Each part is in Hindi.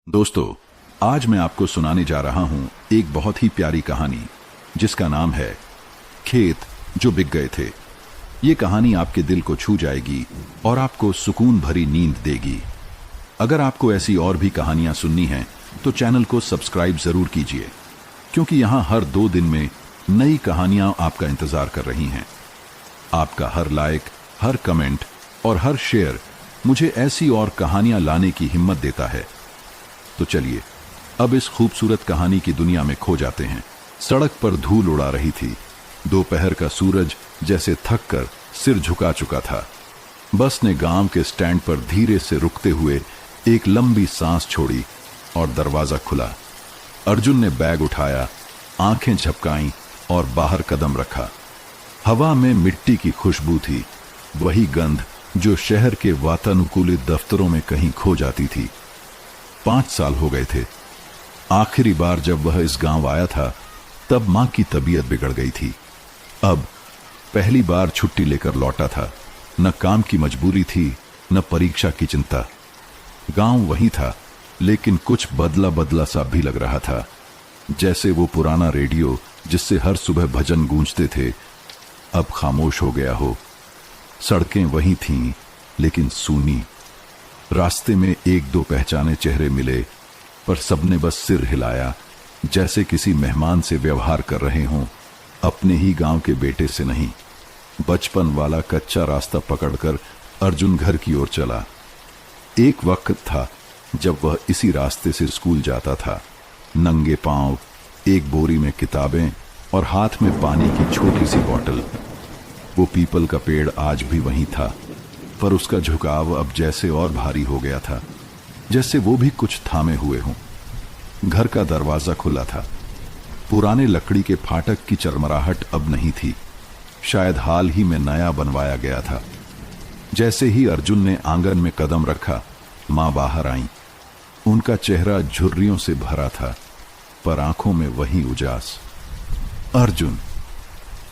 दोस्तों, आज मैं आपको सुनाने जा रहा हूं एक बहुत ही प्यारी कहानी जिसका नाम है खेत जो बिक गए थे। ये कहानी आपके दिल को छू जाएगी और आपको सुकून भरी नींद देगी। अगर आपको ऐसी और भी कहानियां सुननी हैं तो चैनल को सब्सक्राइब जरूर कीजिए, क्योंकि यहां हर 2 दिन में नई कहानियां आपका इंतजार कर रही हैं। आपका हर लाइक, हर कमेंट और हर शेयर मुझे ऐसी और कहानियां लाने की हिम्मत देता है। तो चलिए अब इस खूबसूरत कहानी की दुनिया में खो जाते हैं। सड़क पर धूल उड़ा रही थी। दोपहर का सूरज जैसे थक कर सिर झुका चुका था। बस ने गांव के स्टैंड पर धीरे से रुकते हुए एक लंबी सांस छोड़ी और दरवाजा खुला। अर्जुन ने बैग उठाया, आंखें झपकाईं और बाहर कदम रखा। हवा में मिट्टी की खुशबू थी, वही गंध जो शहर के वातानुकूलित दफ्तरों में कहीं खो जाती थी। 5 साल हो गए थे। आखिरी बार जब वह इस गांव आया था तब मां की तबीयत बिगड़ गई थी। अब पहली बार छुट्टी लेकर लौटा था। न काम की मजबूरी थी, न परीक्षा की चिंता। गांव वही था, लेकिन कुछ बदला बदला सा भी लग रहा था, जैसे वो पुराना रेडियो जिससे हर सुबह भजन गूंजते थे अब खामोश हो गया हो। सड़कें वही थीं, लेकिन सूनी। रास्ते में 1-2 पहचाने चेहरे मिले, पर सबने बस सिर हिलाया, जैसे किसी मेहमान से व्यवहार कर रहे हों, अपने ही गांव के बेटे से नहीं। बचपन वाला कच्चा रास्ता पकड़कर अर्जुन घर की ओर चला। एक वक्त था जब वह इसी रास्ते से स्कूल जाता था, नंगे पांव, एक बोरी में किताबें और हाथ में पानी की छोटी सी बोतल। वो पीपल का पेड़ आज भी वहीं था, पर उसका झुकाव अब जैसे और भारी हो गया था, जैसे वो भी कुछ थामे हुए हों। घर का दरवाजा खुला था। पुराने लकड़ी के फाटक की चरमराहट अब नहीं थी, शायद हाल ही में नया बनवाया गया था। जैसे ही अर्जुन ने आंगन में कदम रखा, मां बाहर आईं। उनका चेहरा झुर्रियों से भरा था, पर आंखों में वही उजास। अर्जुन।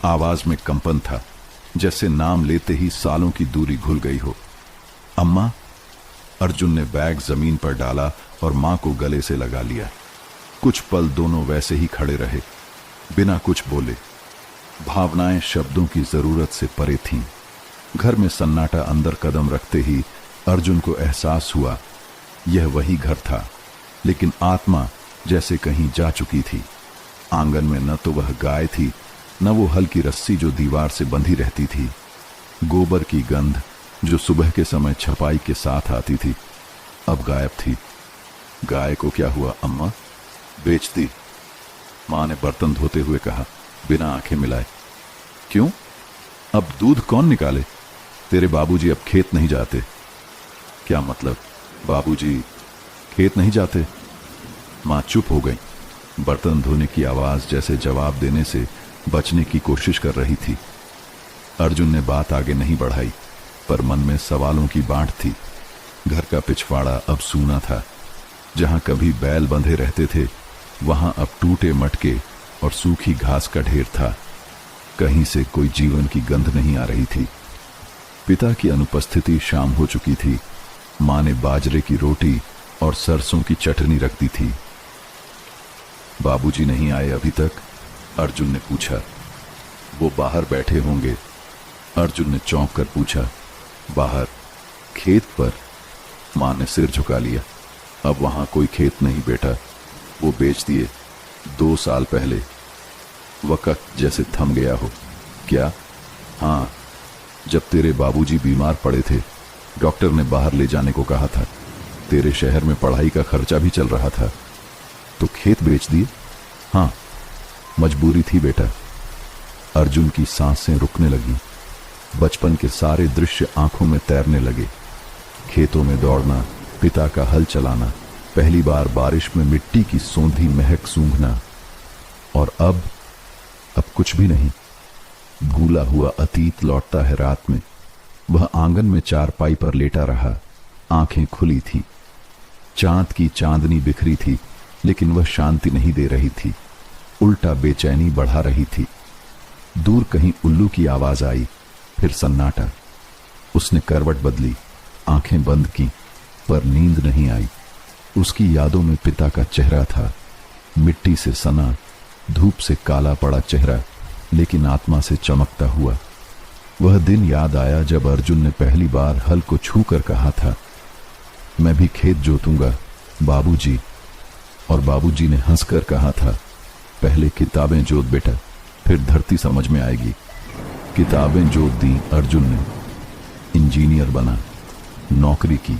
आवाज में कंपन था, जैसे नाम लेते ही सालों की दूरी घुल गई हो। अम्मा। अर्जुन ने बैग जमीन पर डाला और मां को गले से लगा लिया। कुछ पल दोनों वैसे ही खड़े रहे, बिना कुछ बोले। भावनाएं शब्दों की जरूरत से परे थीं। घर में सन्नाटा अंदर कदम रखते ही अर्जुन को एहसास हुआ, यह वही घर था, लेकिन आत्मा जैसे कहीं जा चुकी थी। आंगन में न तो वह गाय थी, न वो हल्की रस्सी जो दीवार से बंधी रहती थी। गोबर की गंध जो सुबह के समय छपाई के साथ आती थी, अब गायब थी। गाय को क्या हुआ अम्मा? बेच दी, मां ने बर्तन धोते हुए कहा, बिना आंखें मिलाए। क्यों? अब दूध कौन निकाले? तेरे बाबूजी अब खेत नहीं जाते। क्या मतलब? बाबूजी खेत नहीं जाते? मां चुप हो गई। बर्तन धोने की आवाज जैसे जवाब देने से बचने की कोशिश कर रही थी। अर्जुन ने बात आगे नहीं बढ़ाई, पर मन में सवालों की बाढ़ थी। घर का पिछवाड़ा अब सूना था। जहां कभी बैल बंधे रहते थे, वहां अब टूटे मटके और सूखी घास का ढेर था। कहीं से कोई जीवन की गंध नहीं आ रही थी। पिता की अनुपस्थिति शाम हो चुकी थी। मां ने बाजरे की रोटी और सरसों की चटनी रख दी थी। बाबूजी नहीं आए अभी तक? अर्जुन ने पूछा। वो बाहर बैठे होंगे, अर्जुन ने चौंक कर पूछा। बाहर? खेत पर? मां ने सिर झुका लिया। अब वहां कोई खेत नहीं बेटा, वो बेच दिए 2 साल पहले। वक्त जैसे थम गया हो। क्या? हाँ, जब तेरे बाबूजी बीमार पड़े थे, डॉक्टर ने बाहर ले जाने को कहा था। तेरे शहर में पढ़ाई का खर्चा भी चल रहा था। तो खेत बेच दिए? हाँ, मजबूरी थी बेटा। अर्जुन की सांसें रुकने लगी। बचपन के सारे दृश्य आंखों में तैरने लगे। खेतों में दौड़ना, पिता का हल चलाना, पहली बार बारिश में मिट्टी की सौंधी महक सूंघना। और अब कुछ भी नहीं। भूला हुआ अतीत लौटता है रात में। वह आंगन में चारपाई पर लेटा रहा, आंखें खुली थी। चांद की चांदनी बिखरी थी, लेकिन वह शांति नहीं दे रही थी, उल्टा बेचैनी बढ़ा रही थी। दूर कहीं उल्लू की आवाज आई, फिर सन्नाटा। उसने करवट बदली, आंखें बंद की, पर नींद नहीं आई। उसकी यादों में पिता का चेहरा था, मिट्टी से सना, धूप से काला पड़ा चेहरा, लेकिन आत्मा से चमकता हुआ। वह दिन याद आया जब अर्जुन ने पहली बार हल को छूकर कहा था, मैं भी खेत जोतूंगा बाबूजी। और बाबूजी ने हंसकर कहा था, पहले किताबें जोत बेटा, फिर धरती समझ में आएगी। किताबें जोत दी अर्जुन ने, इंजीनियर बना, नौकरी की,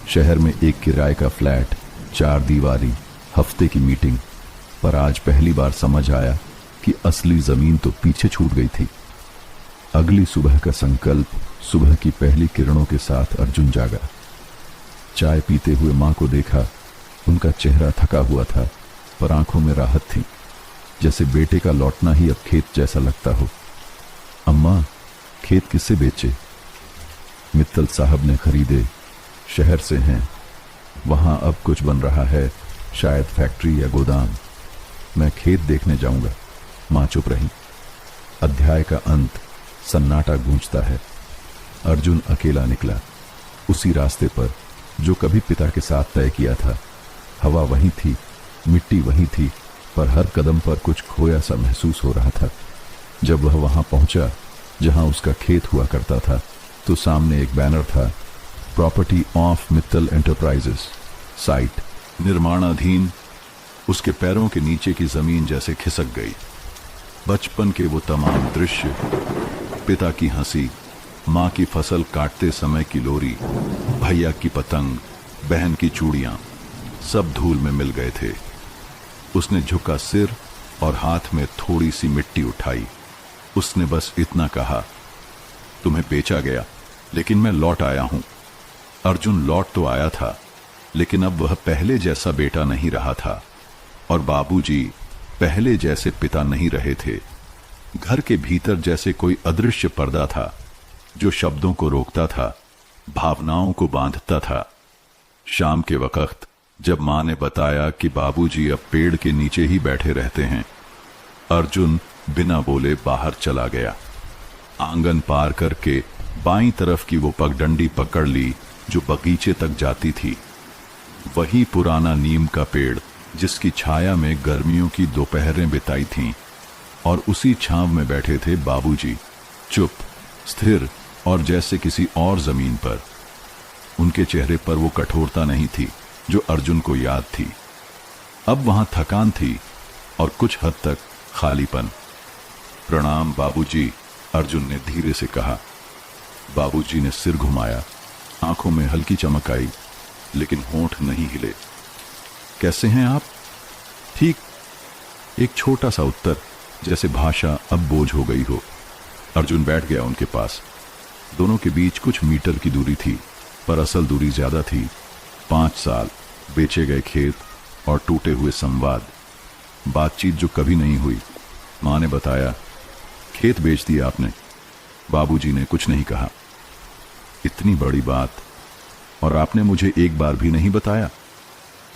शहर में एक किराए का फ्लैट, 4 दीवारी, हफ्ते की मीटिंग। पर आज पहली बार समझ आया कि असली जमीन तो पीछे छूट गई थी। अगली सुबह का संकल्प, सुबह की पहली किरणों के साथ अर्जुन जागा। चाय पीते हुए मां को देखा, उनका चेहरा थका हुआ था, पर आंखों में राहत थी, जैसे बेटे का लौटना ही अब खेत जैसा लगता हो। अम्मा, खेत किससे बेचे? मित्तल साहब ने खरीदे, शहर से हैं, वहां अब कुछ बन रहा है, शायद फैक्ट्री या गोदाम। मैं खेत देखने जाऊंगा। मां चुप रही। अध्याय का अंत, सन्नाटा गूंजता है। अर्जुन अकेला निकला, उसी रास्ते पर जो कभी पिता के साथ तय किया था। हवा वहीं थी, मिट्टी वहीं थी, पर हर कदम पर कुछ खोया सा महसूस हो रहा था। जब वह वहां पहुंचा जहां उसका खेत हुआ करता था, तो सामने एक बैनर था, property of Mittal enterprises, site निर्माणाधीन। उसके पैरों के नीचे की जमीन जैसे खिसक गई। बचपन के वो तमाम दृश्य, पिता की हंसी, मां की फसल काटते समय की लोरी, भैया की पतंग, बहन की चूड़ियां, सब धूल में मिल गए थे। उसने झुका सिर और हाथ में थोड़ी सी मिट्टी उठाई। उसने बस इतना कहा, तुम्हें बेचा गया, लेकिन मैं लौट आया हूं। अर्जुन लौट तो आया था, लेकिन अब वह पहले जैसा बेटा नहीं रहा था, और बाबूजी पहले जैसे पिता नहीं रहे थे। घर के भीतर जैसे कोई अदृश्य पर्दा था, जो शब्दों को रोकता था, भावनाओं को बांधता था। शाम के वक्त जब मां ने बताया कि बाबूजी अब पेड़ के नीचे ही बैठे रहते हैं, अर्जुन बिना बोले बाहर चला गया। आंगन पार करके बाईं तरफ की वो पगडंडी पकड़ ली जो बगीचे तक जाती थी। वही पुराना नीम का पेड़ जिसकी छाया में गर्मियों की दोपहरें बिताई थीं, और उसी छांव में बैठे थे बाबूजी, चुप, स्थिर और जैसे किसी और जमीन पर। उनके चेहरे पर वो कठोरता नहीं थी जो अर्जुन को याद थी। अब वहां थकान थी और कुछ हद तक खालीपन। प्रणाम बाबूजी, अर्जुन ने धीरे से कहा। बाबूजी ने सिर घुमाया, आंखों में हल्की चमक आई, लेकिन होंठ नहीं हिले। कैसे हैं आप? ठीक। एक छोटा सा उत्तर, जैसे भाषा अब बोझ हो गई हो। अर्जुन बैठ गया उनके पास। दोनों के बीच कुछ मीटर की दूरी थी, पर असल दूरी ज्यादा थी। 5 साल, बेचे गए खेत और टूटे हुए संवाद। बातचीत जो कभी नहीं हुई। मां ने बताया, खेत बेच दिया आपने। बाबूजी ने कुछ नहीं कहा। इतनी बड़ी बात, और आपने मुझे एक बार भी नहीं बताया।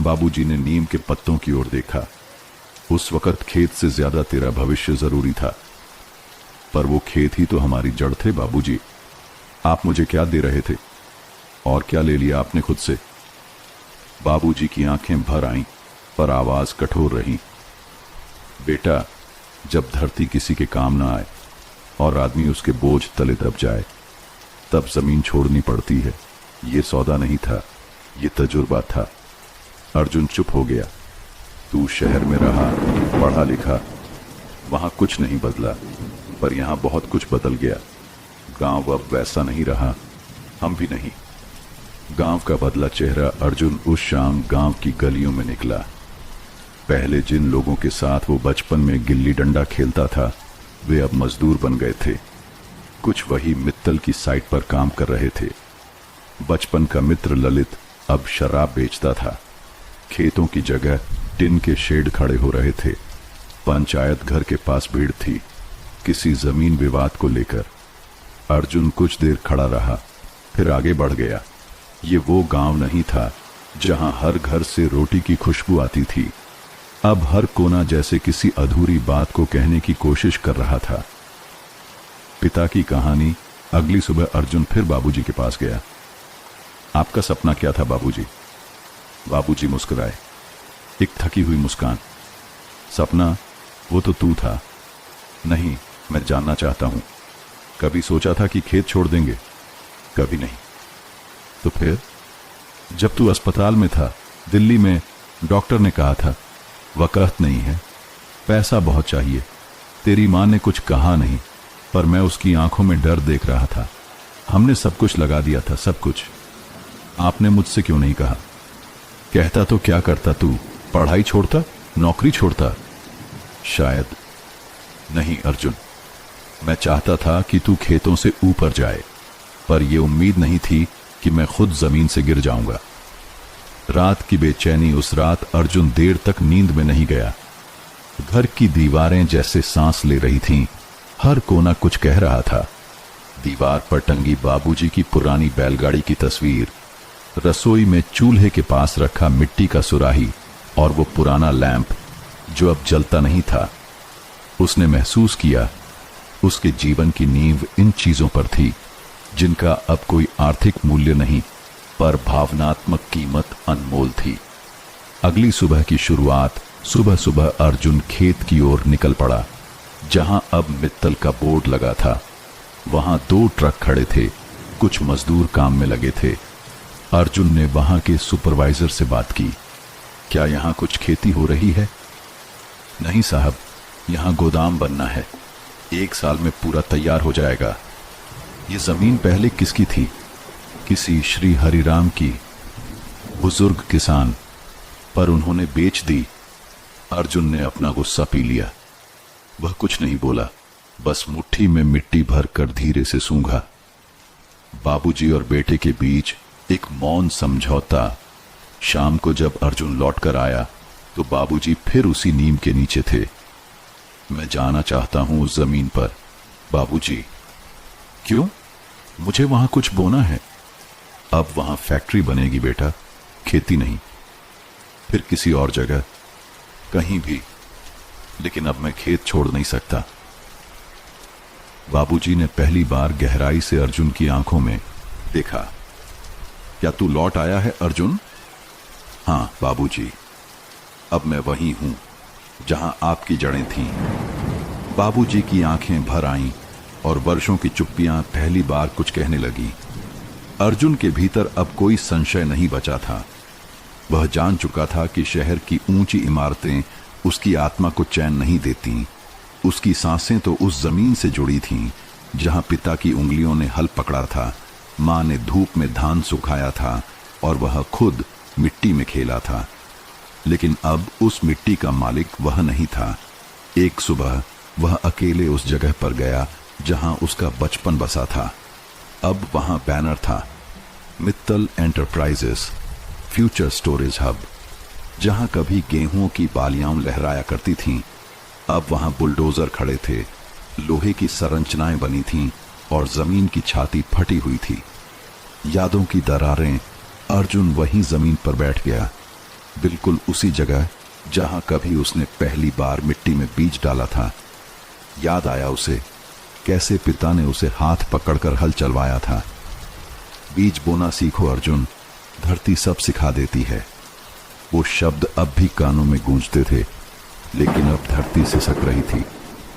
बाबूजी ने नीम के पत्तों की ओर देखा। उस वक्त खेत से ज्यादा तेरा भविष्य जरूरी था। पर वो खेत ही तो हमारी जड़ थे बाबूजी। आप मुझे क्या दे रहे थे, और क्या ले लिया आपने खुद से? बाबूजी की आंखें भर आईं, पर आवाज कठोर रही। बेटा, जब धरती किसी के काम ना आए और आदमी उसके बोझ तले दब जाए, तब जमीन छोड़नी पड़ती है। ये सौदा नहीं था, ये तजुर्बा था। अर्जुन चुप हो गया। तू शहर में रहा, पढ़ा लिखा, वहां कुछ नहीं बदला, पर यहां बहुत कुछ बदल गया। गांव अब वैसा नहीं रहा, हम भी नहीं। गांव का बदला चेहरा अर्जुन उस शाम गांव की गलियों में निकला। पहले जिन लोगों के साथ वो बचपन में गिल्ली डंडा खेलता था, वे अब मजदूर बन गए थे। कुछ वही मित्तल की साइट पर काम कर रहे थे। बचपन का मित्र ललित अब शराब बेचता था। खेतों की जगह टिन के शेड खड़े हो रहे थे। पंचायत घर के पास भीड़ थी, किसी जमीन विवाद को लेकर। अर्जुन कुछ देर खड़ा रहा, फिर आगे बढ़ गया। ये वो गांव नहीं था जहां हर घर से रोटी की खुशबू आती थी। अब हर कोना जैसे किसी अधूरी बात को कहने की कोशिश कर रहा था। पिता की कहानी। अगली सुबह अर्जुन फिर बाबूजी के पास गया। आपका सपना क्या था बाबूजी? बाबूजी मुस्कुराए, एक थकी हुई मुस्कान। सपना, वो तो तू था। नहीं, मैं जानना चाहता हूं, कभी सोचा था कि खेत छोड़ देंगे? कभी नहीं। तो फिर? जब तू अस्पताल में था दिल्ली में, डॉक्टर ने कहा था वक़्त नहीं है, पैसा बहुत चाहिए। तेरी मां ने कुछ कहा नहीं, पर मैं उसकी आंखों में डर देख रहा था। हमने सब कुछ लगा दिया था, सब कुछ। आपने मुझसे क्यों नहीं कहा? कहता तो क्या करता तू? पढ़ाई छोड़ता, नौकरी छोड़ता? शायद। नहीं अर्जुन, मैं चाहता था कि तू खेतों से ऊपर जाए, पर यह उम्मीद नहीं थी कि मैं खुद जमीन से गिर जाऊंगा। रात की बेचैनी। उस रात अर्जुन देर तक नींद में नहीं गया। घर की दीवारें जैसे सांस ले रही थीं, हर कोना कुछ कह रहा था। दीवार पर टंगी बाबूजी की पुरानी बैलगाड़ी की तस्वीर, रसोई में चूल्हे के पास रखा मिट्टी का सुराही और वो पुराना लैंप जो अब जलता नहीं था। उसने महसूस किया उसके जीवन की नींव इन चीजों पर थी जिनका अब कोई आर्थिक मूल्य नहीं, पर भावनात्मक कीमत अनमोल थी। अगली सुबह की शुरुआत। सुबह सुबह अर्जुन खेत की ओर निकल पड़ा, जहां अब मित्तल का बोर्ड लगा था। वहां 2 ट्रक खड़े थे, कुछ मजदूर काम में लगे थे। अर्जुन ने वहां के सुपरवाइजर से बात की। क्या यहां कुछ खेती हो रही है? नहीं साहब, यहां गोदाम बनना है, 1 साल में पूरा तैयार हो जाएगा। ये जमीन पहले किसकी थी? किसी श्री हरिराम की, बुजुर्ग किसान, पर उन्होंने बेच दी। अर्जुन ने अपना गुस्सा पी लिया। वह कुछ नहीं बोला, बस मुट्ठी में मिट्टी भरकर धीरे से सूंघा। बाबूजी और बेटे के बीच एक मौन समझौता। शाम को जब अर्जुन लौटकर आया तो बाबूजी फिर उसी नीम के नीचे थे। मैं जाना चाहता हूं उस जमीन पर। बाबूजी। क्यों? मुझे वहां कुछ बोना है। अब वहां फैक्ट्री बनेगी बेटा, खेती नहीं। फिर किसी और जगह, कहीं भी, लेकिन अब मैं खेत छोड़ नहीं सकता। बाबूजी ने पहली बार गहराई से अर्जुन की आंखों में देखा। क्या तू लौट आया है अर्जुन? हां बाबूजी, अब मैं वहीं हूं जहां आपकी जड़ें थीं। बाबूजी की आंखें भर आईं और वर्षों की चुप्पियां पहली बार कुछ कहने लगी। अर्जुन के भीतर अब कोई संशय नहीं बचा था। वह जान चुका था कि शहर की ऊंची इमारतें उसकी आत्मा को चैन नहीं देती। उसकी सांसें तो उस जमीन से जुड़ी थीं जहां पिता की उंगलियों ने हल पकड़ा था, मां ने धूप में धान सुखाया था और वह खुद मिट्टी में खेला था। लेकिन अब उस मिट्टी का मालिक वह नहीं था। एक सुबह वह अकेले उस जगह पर गया जहां उसका बचपन बसा था। अब वहां बैनर था, Mittal enterprises future storage hub. जहां कभी गेहूं की बालियां लहराया करती थीं, अब वहां बुलडोजर खड़े थे, लोहे की संरचनाएं बनी थीं और जमीन की छाती फटी हुई थी। यादों की दरारें। अर्जुन वहीं जमीन पर बैठ गया, बिल्कुल उसी जगह जहां कभी उसने पहली बार मिट्टी में बीज डाला था। याद आया उसे कैसे पिता ने उसे हाथ पकड़कर हल चलवाया था। बीज बोना सीखो अर्जुन, धरती सब सिखा देती है। वो शब्द अब भी कानों में गूंजते थे, लेकिन अब धरती सिसक रही थी।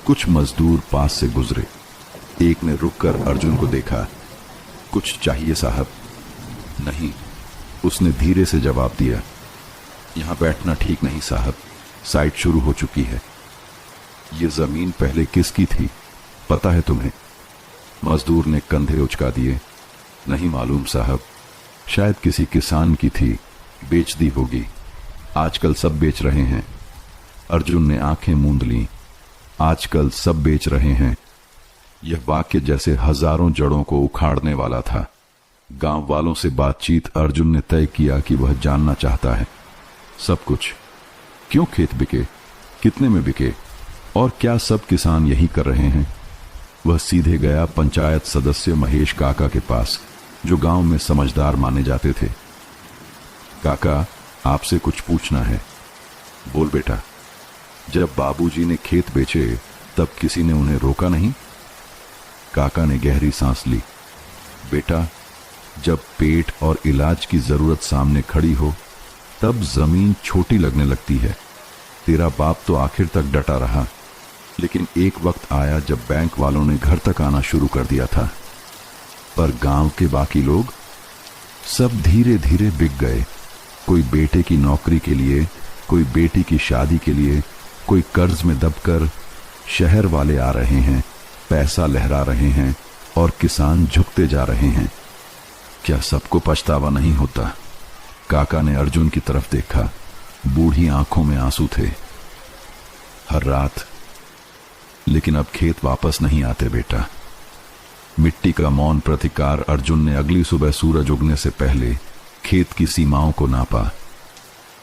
कुछ मजदूर पास से गुजरे। एक ने रुककर अर्जुन को देखा। कुछ चाहिए साहब? नहीं, उसने धीरे से जवाब दिया। यहां बैठना ठीक नहीं साहब, साइट शुरू हो चुकी है। ये जमीन पहले किसकी थी पता है तुम्हें? मजदूर ने कंधे उचका दिए। नहीं मालूम साहब, शायद किसी किसान की थी, बेच दी होगी। आजकल सब बेच रहे हैं। अर्जुन ने आंखें मूंद लीं। आजकल सब बेच रहे हैं। यह वाक्य जैसे हजारों जड़ों को उखाड़ने वाला था। गांव वालों से बातचीत। अर्जुन ने तय किया कि वह जानना चाहता है सब कुछ। क्यों खेत बिके, कितने में बिके, और क्या सब किसान यही कर रहे हैं? वह सीधे गया पंचायत सदस्य महेश काका के पास, जो गांव में समझदार माने जाते थे। काका, आपसे कुछ पूछना है। बोल बेटा। जब बाबूजी ने खेत बेचे तब किसी ने उन्हें रोका नहीं? काका ने गहरी सांस ली। बेटा, जब पेट और इलाज की जरूरत सामने खड़ी हो तब जमीन छोटी लगने लगती है। तेरा बाप तो आखिर तक डटा रहा, लेकिन एक वक्त आया जब बैंक वालों ने घर तक आना शुरू कर दिया था। पर गांव के बाकी लोग सब धीरे धीरे बिक गए। कोई बेटे की नौकरी के लिए, कोई बेटी की शादी के लिए, कोई कर्ज में दबकर। शहर वाले आ रहे हैं, पैसा लहरा रहे हैं और किसान झुकते जा रहे हैं। क्या सबको पछतावा नहीं होता? काका ने अर्जुन की तरफ देखा। बूढ़ी आंखों में आंसू थे। हर रात। लेकिन अब खेत वापस नहीं आते बेटा। मिट्टी का मौन प्रतिकार अर्जुन ने अगली सुबह सूरज उगने से पहले खेत की सीमाओं को नापा।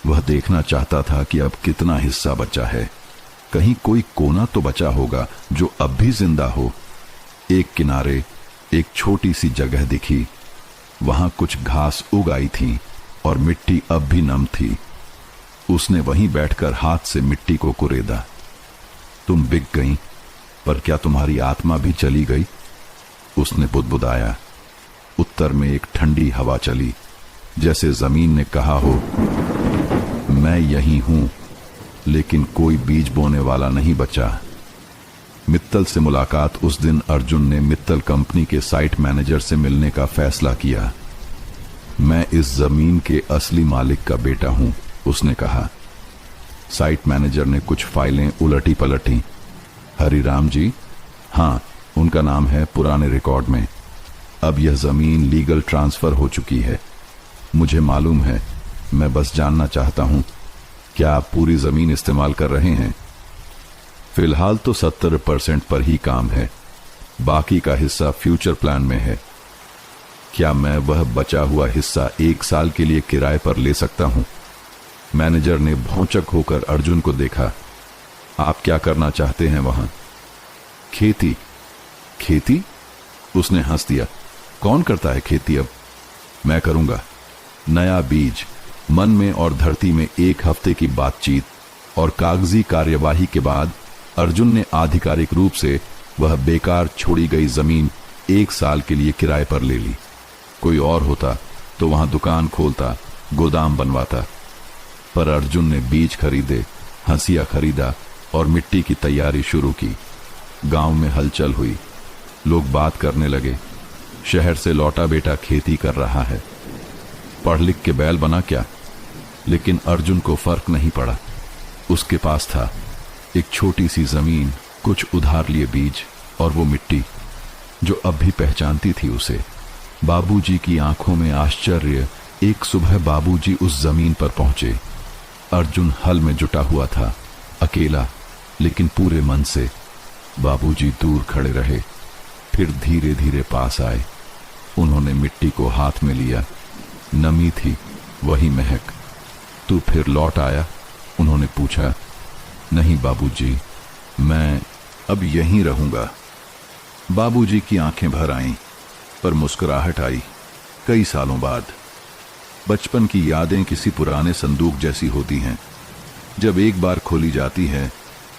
वह देखना चाहता था कि अब कितना हिस्सा बचा है। कहीं कोई कोना तो बचा होगा जो अब भी जिंदा हो। एक किनारे एक छोटी सी जगह दिखी। वहां कुछ घास उग आई थी और मिट्टी अब भी नम थी। उसने वहीं बैठकर हाथ से मिट्टी को कुरेदा। तुम बिक गई, पर क्या तुम्हारी आत्मा भी चली गई? उसने बुदबुदाया। उत्तर में एक ठंडी हवा चली, जैसे जमीन ने कहा हो, मैं यही हूं, लेकिन कोई बीज बोने वाला नहीं बचा। मित्तल से मुलाकात। उस दिन अर्जुन ने मित्तल कंपनी के साइट मैनेजर से मिलने का फैसला किया। मैं इस जमीन के असली मालिक का बेटा हूं, उसने कहा। साइट मैनेजर ने कुछ फाइलें उलटी पलटी। हरिराम जी? हाँ, उनका नाम है पुराने रिकॉर्ड में। अब यह जमीन लीगल ट्रांसफर हो चुकी है। मुझे मालूम है, मैं बस जानना चाहता हूं, क्या आप पूरी जमीन इस्तेमाल कर रहे हैं? फिलहाल तो 70% पर ही काम है, बाकी का हिस्सा फ्यूचर प्लान में है। क्या मैं वह बचा हुआ हिस्सा 1 साल के लिए किराए पर ले सकता हूं? मैनेजर ने भौंचक होकर अर्जुन को देखा। आप क्या करना चाहते हैं वहां? खेती। खेती? उसने हंस दिया। कौन करता है खेती अब? मैं करूंगा। नया बीज, मन में और धरती में 1 हफ्ते की बातचीत और कागजी कार्यवाही के बाद अर्जुन ने आधिकारिक रूप से वह बेकार छोड़ी गई जमीन 1 साल के लिए किराए पर ले ली। कोई और होता तो वहां दुकान खोलता, गोदाम बनवाता। पर अर्जुन ने बीज खरीदे, हंसिया खरीदा और मिट्टी की तैयारी शुरू की। गांव में हलचल हुई। लोग बात करने लगे, शहर से लौटा बेटा खेती कर रहा है। पढ़ लिख के बैल बना क्या? लेकिन अर्जुन को फर्क नहीं पड़ा। उसके पास था एक छोटी सी जमीन, कुछ उधार लिए बीज और वो मिट्टी जो अब भी पहचानती थी उसे। बाबूजी की आंखों में आश्चर्य। एक सुबह बाबूजी उस जमीन पर पहुंचे। अर्जुन हल में जुटा हुआ था, अकेला लेकिन पूरे मन से। बाबूजी दूर खड़े रहे, फिर धीरे धीरे पास आए। उन्होंने मिट्टी को हाथ में लिया। नमी थी, वही महक। तू फिर लौट आया? उन्होंने पूछा। नहीं बाबूजी, मैं अब यहीं रहूंगा। बाबूजी की आंखें भर आईं, पर मुस्कुराहट आई। कई सालों बाद। बचपन की यादें किसी पुराने संदूक जैसी होती हैं। जब एक बार खोली जाती है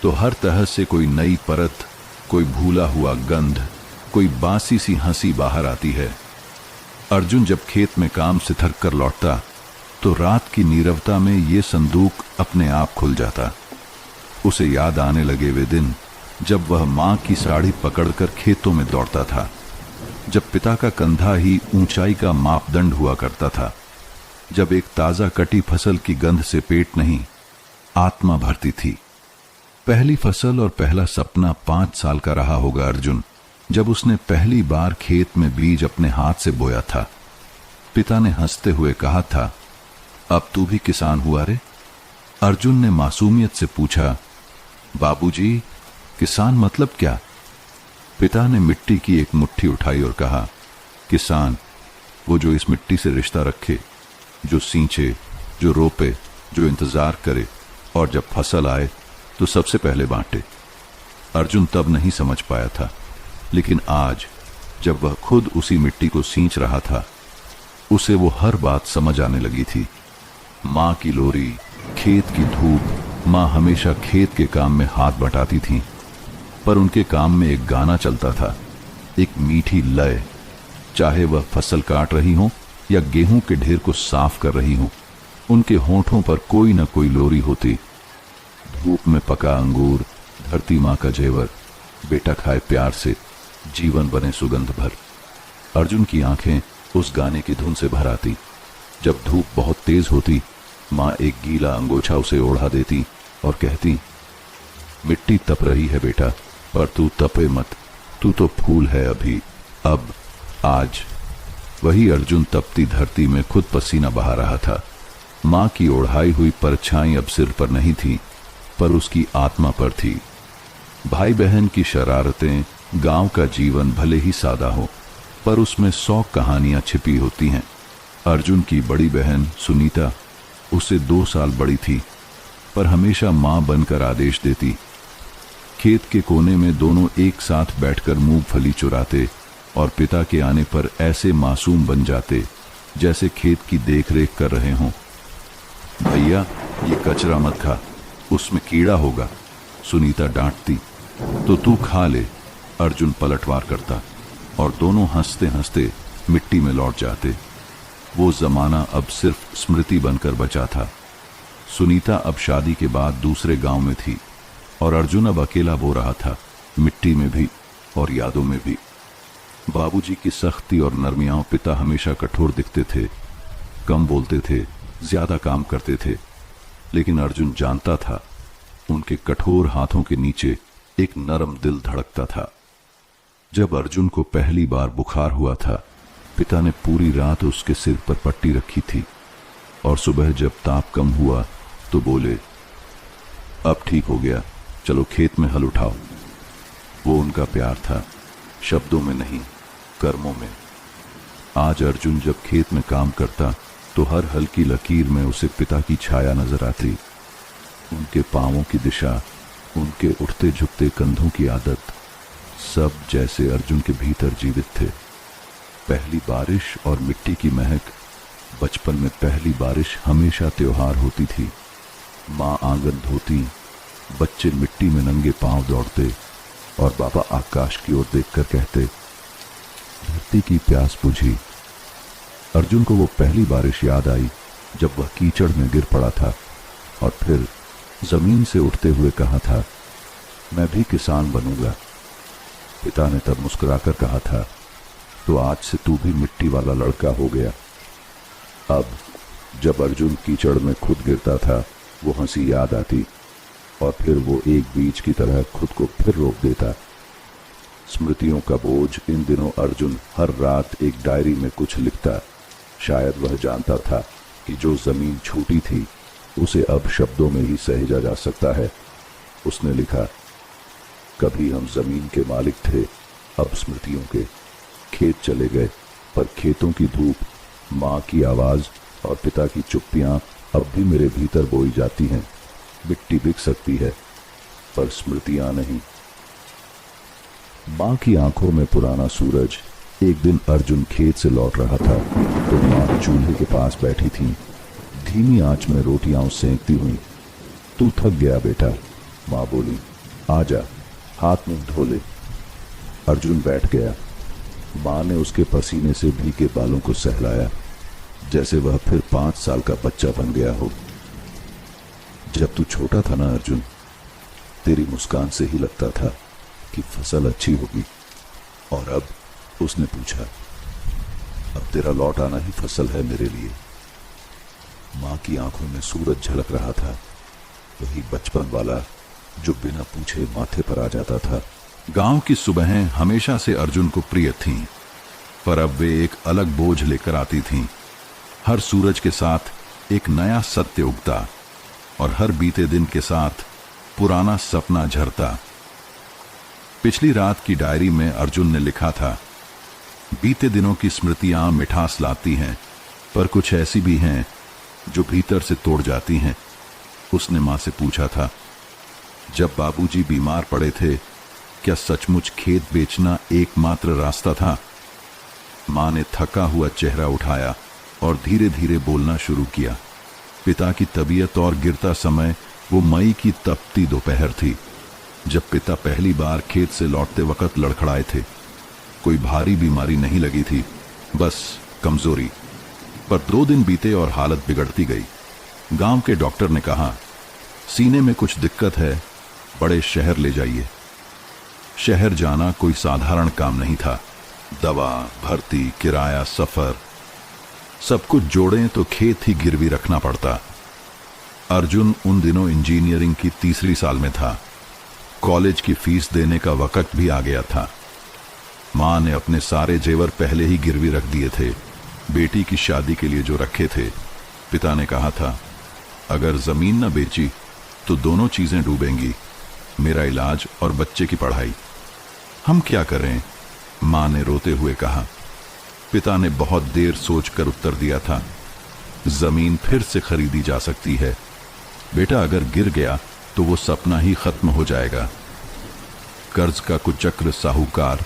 तो हर तरह से कोई नई परत, कोई भूला हुआ गंध, कोई बासी सी हंसी बाहर आती है। अर्जुन जब खेत में काम से थक कर लौटता तो रात की नीरवता में ये संदूक अपने आप खुल जाता। उसे याद आने लगे वे दिन जब वह मां की साड़ी पकड़कर खेतों में दौड़ता था, जब पिता का कंधा ही ऊंचाई का मापदंड हुआ करता था, जब एक ताजा कटी फसल की गंध से पेट नहीं, आत्मा भरती थी। पहली फसल और पहला सपना 5 साल का रहा होगा अर्जुन, जब उसने पहली बार खेत में बीज अपने हाथ से बोया था। पिता ने हंसते हुए कहा था, अब तू भी किसान हुआ रे? अर्जुन ने मासूमियत से पूछा, बाबूजी, किसान मतलब क्या? पिता ने मिट्टी की एक मुट्ठी उठाई और कहा, किसान वो जो इस मिट्टी से रिश्ता रखे, जो सींचे, जो रोपे, जो इंतजार करे और जब फसल आए तो सबसे पहले बांटे। अर्जुन तब नहीं समझ पाया था, लेकिन आज जब वह खुद उसी मिट्टी को सींच रहा था, उसे वो हर बात समझ आने लगी थी। मां की लोरी, खेत की धूप। मां हमेशा खेत के काम में हाथ बटाती थी, पर उनके काम में एक गाना चलता था, एक मीठी लय। चाहे वह फसल काट रही हो या गेहूं के ढेर को साफ कर रही हो, उनके होठों पर कोई न कोई लोरी होती। धूप में पका अंगूर, धरती माँ का जेवर, बेटा खाए प्यार से, जीवन बने सुगंध भर। अर्जुन की आंखें उस गाने की धुन से भर आती। जब धूप बहुत तेज होती, माँ एक गीला अंगोछा उसे ओढ़ा देती और कहती, मिट्टी तप रही है बेटा, पर तू तपे मत, तू तो फूल है अभी, अब, आज। वही अर्जुन तपती धरती में खुद पसीना बहा रहा था। माँ की ओढ़ाई हुई परछाई अब सिर पर नहीं थी, पर उसकी आत्मा पर थी। भाई बहन की शरारतें, गांव का जीवन भले ही सादा हो, पर उसमें 100 कहानियां छिपी होती हैं। अर्जुन की बड़ी बहन सुनीता उससे 2 साल बड़ी थी, पर हमेशा मां बनकर आदेश देती। खेत के कोने में दोनों एक साथ बैठकर मूंगफली चुराते और पिता के आने पर ऐसे मासूम बन जाते जैसे खेत की देखरेख कर रहे हों। भैया, ये कचरा मत खा, उसमें कीड़ा होगा, सुनीता डांटती। तो तू खा ले, अर्जुन पलटवार करता, और दोनों हंसते हंसते मिट्टी में लौट जाते। वो जमाना अब सिर्फ स्मृति बनकर बचा था। सुनीता अब शादी के बाद दूसरे गांव में थी और अर्जुन अब अकेला बो रहा था, मिट्टी में भी और यादों में भी। बाबूजी की सख्ती और नरमियां पिता हमेशा कठोर दिखते थे, कम बोलते थे, ज्यादा काम करते थे, लेकिन अर्जुन जानता था उनके कठोर हाथों के नीचे एक नरम दिल धड़कता था। जब अर्जुन को पहली बार बुखार हुआ था, पिता ने पूरी रात उसके सिर पर पट्टी रखी थी और सुबह जब ताप कम हुआ तो बोले, अब ठीक हो गया, चलो खेत में हल उठाओ। वो उनका प्यार था, शब्दों में नहीं, कर्मों में। आज अर्जुन जब खेत में काम करता तो हर हल्की लकीर में उसे पिता की छाया नजर आती। उनके पांवों की दिशा, उनके उठते झुकते कंधों की आदत, सब जैसे अर्जुन के भीतर जीवित थे। पहली बारिश और मिट्टी की महक, बचपन में पहली बारिश हमेशा त्योहार होती थी। माँ आंगन धोती, बच्चे मिट्टी में नंगे पांव दौड़ते और बाबा आकाश की ओर देखकर कहते, धरती की प्यास बुझी। अर्जुन को वो पहली बारिश याद आई जब वह कीचड़ में गिर पड़ा था और फिर जमीन से उठते हुए कहा था, मैं भी किसान बनूंगा। पिता ने तब मुस्कुराकर कहा था, तो आज से तू भी मिट्टी वाला लड़का हो गया। अब जब अर्जुन कीचड़ में खुद गिरता था, वो हंसी याद आती और फिर वो एक बीज की तरह खुद को फिर रोक देता। स्मृतियों का बोझ। इन दिनों अर्जुन हर रात एक डायरी में कुछ लिखता। शायद वह जानता था कि जो जमीन छूटी थी उसे अब शब्दों में ही सहेजा जा सकता है। उसने लिखा, कभी हम जमीन के मालिक थे, अब स्मृतियों के। खेत चले गए, पर खेतों की धूप, माँ की आवाज और पिता की चुप्पियां अब भी मेरे भीतर बोई जाती हैं। मिट्टी बिक सकती है, पर स्मृतियां नहीं। माँ की आंखों में पुराना सूरज। एक दिन अर्जुन खेत से लौट रहा था तो माँ चूल्हे के पास बैठी थी, धीमी आंच में रोटियां सेंकती हुई। तू थक गया बेटा, माँ बोली, आजा, हाथ मुंह धो ले। अर्जुन बैठ गया। माँ ने उसके पसीने से भीगे बालों को सहलाया, जैसे वह फिर 5 साल का बच्चा बन गया हो। जब तू छोटा था ना अर्जुन, तेरी मुस्कान से ही लगता था कि फसल अच्छी होगी। और अब, उसने पूछा, अब तेरा लौट आना ही फसल है मेरे लिए। माँ की आंखों में सूरज झलक रहा था, वही बचपन वाला जो बिना पूछे माथे पर आ जाता था। गांव की सुबहें हमेशा से अर्जुन को प्रिय थीं, पर अब वे एक अलग बोझ लेकर आती थीं। हर सूरज के साथ एक नया सत्य उगता और हर बीते दिन के साथ पुराना सपना झरता। पिछली रात की डायरी में अर्जुन ने लिखा था, बीते दिनों की स्मृतियां मिठास लाती हैं, पर कुछ ऐसी भी हैं जो भीतर से तोड़ जाती हैं। उसने मां से पूछा था, जब बाबूजी बीमार पड़े थे, क्या सचमुच खेत बेचना एकमात्र रास्ता था? मां ने थका हुआ चेहरा उठाया और धीरे धीरे बोलना शुरू किया। पिता की तबीयत और गिरता समय वो मई की तपती दोपहर थी, जब पिता पहली बार खेत से लौटते वक्त लड़खड़ाए थे। कोई भारी बीमारी नहीं लगी थी, बस कमजोरी। पर 2 दिन बीते और हालत बिगड़ती गई। गांव के डॉक्टर ने कहा, सीने में कुछ दिक्कत है, बड़े शहर ले जाइए। शहर जाना कोई साधारण काम नहीं था। दवा, भर्ती, किराया, सफर, सब कुछ जोड़ें तो खेत ही गिरवी रखना पड़ता। अर्जुन उन दिनों इंजीनियरिंग की तीसरी साल में था। कॉलेज की फीस देने का वक्त भी आ गया था। मां ने अपने सारे जेवर पहले ही गिरवी रख दिए थे, बेटी की शादी के लिए जो रखे थे। पिता ने कहा था, अगर जमीन न बेची तो दोनों चीजें डूबेंगी, मेरा इलाज और बच्चे की पढ़ाई। हम क्या करें? मां ने रोते हुए कहा। पिता ने बहुत देर सोचकर उत्तर दिया था, जमीन फिर से खरीदी जा सकती है बेटा, अगर गिर गया तो वो सपना ही खत्म हो जाएगा। कर्ज का कुचक्र साहूकार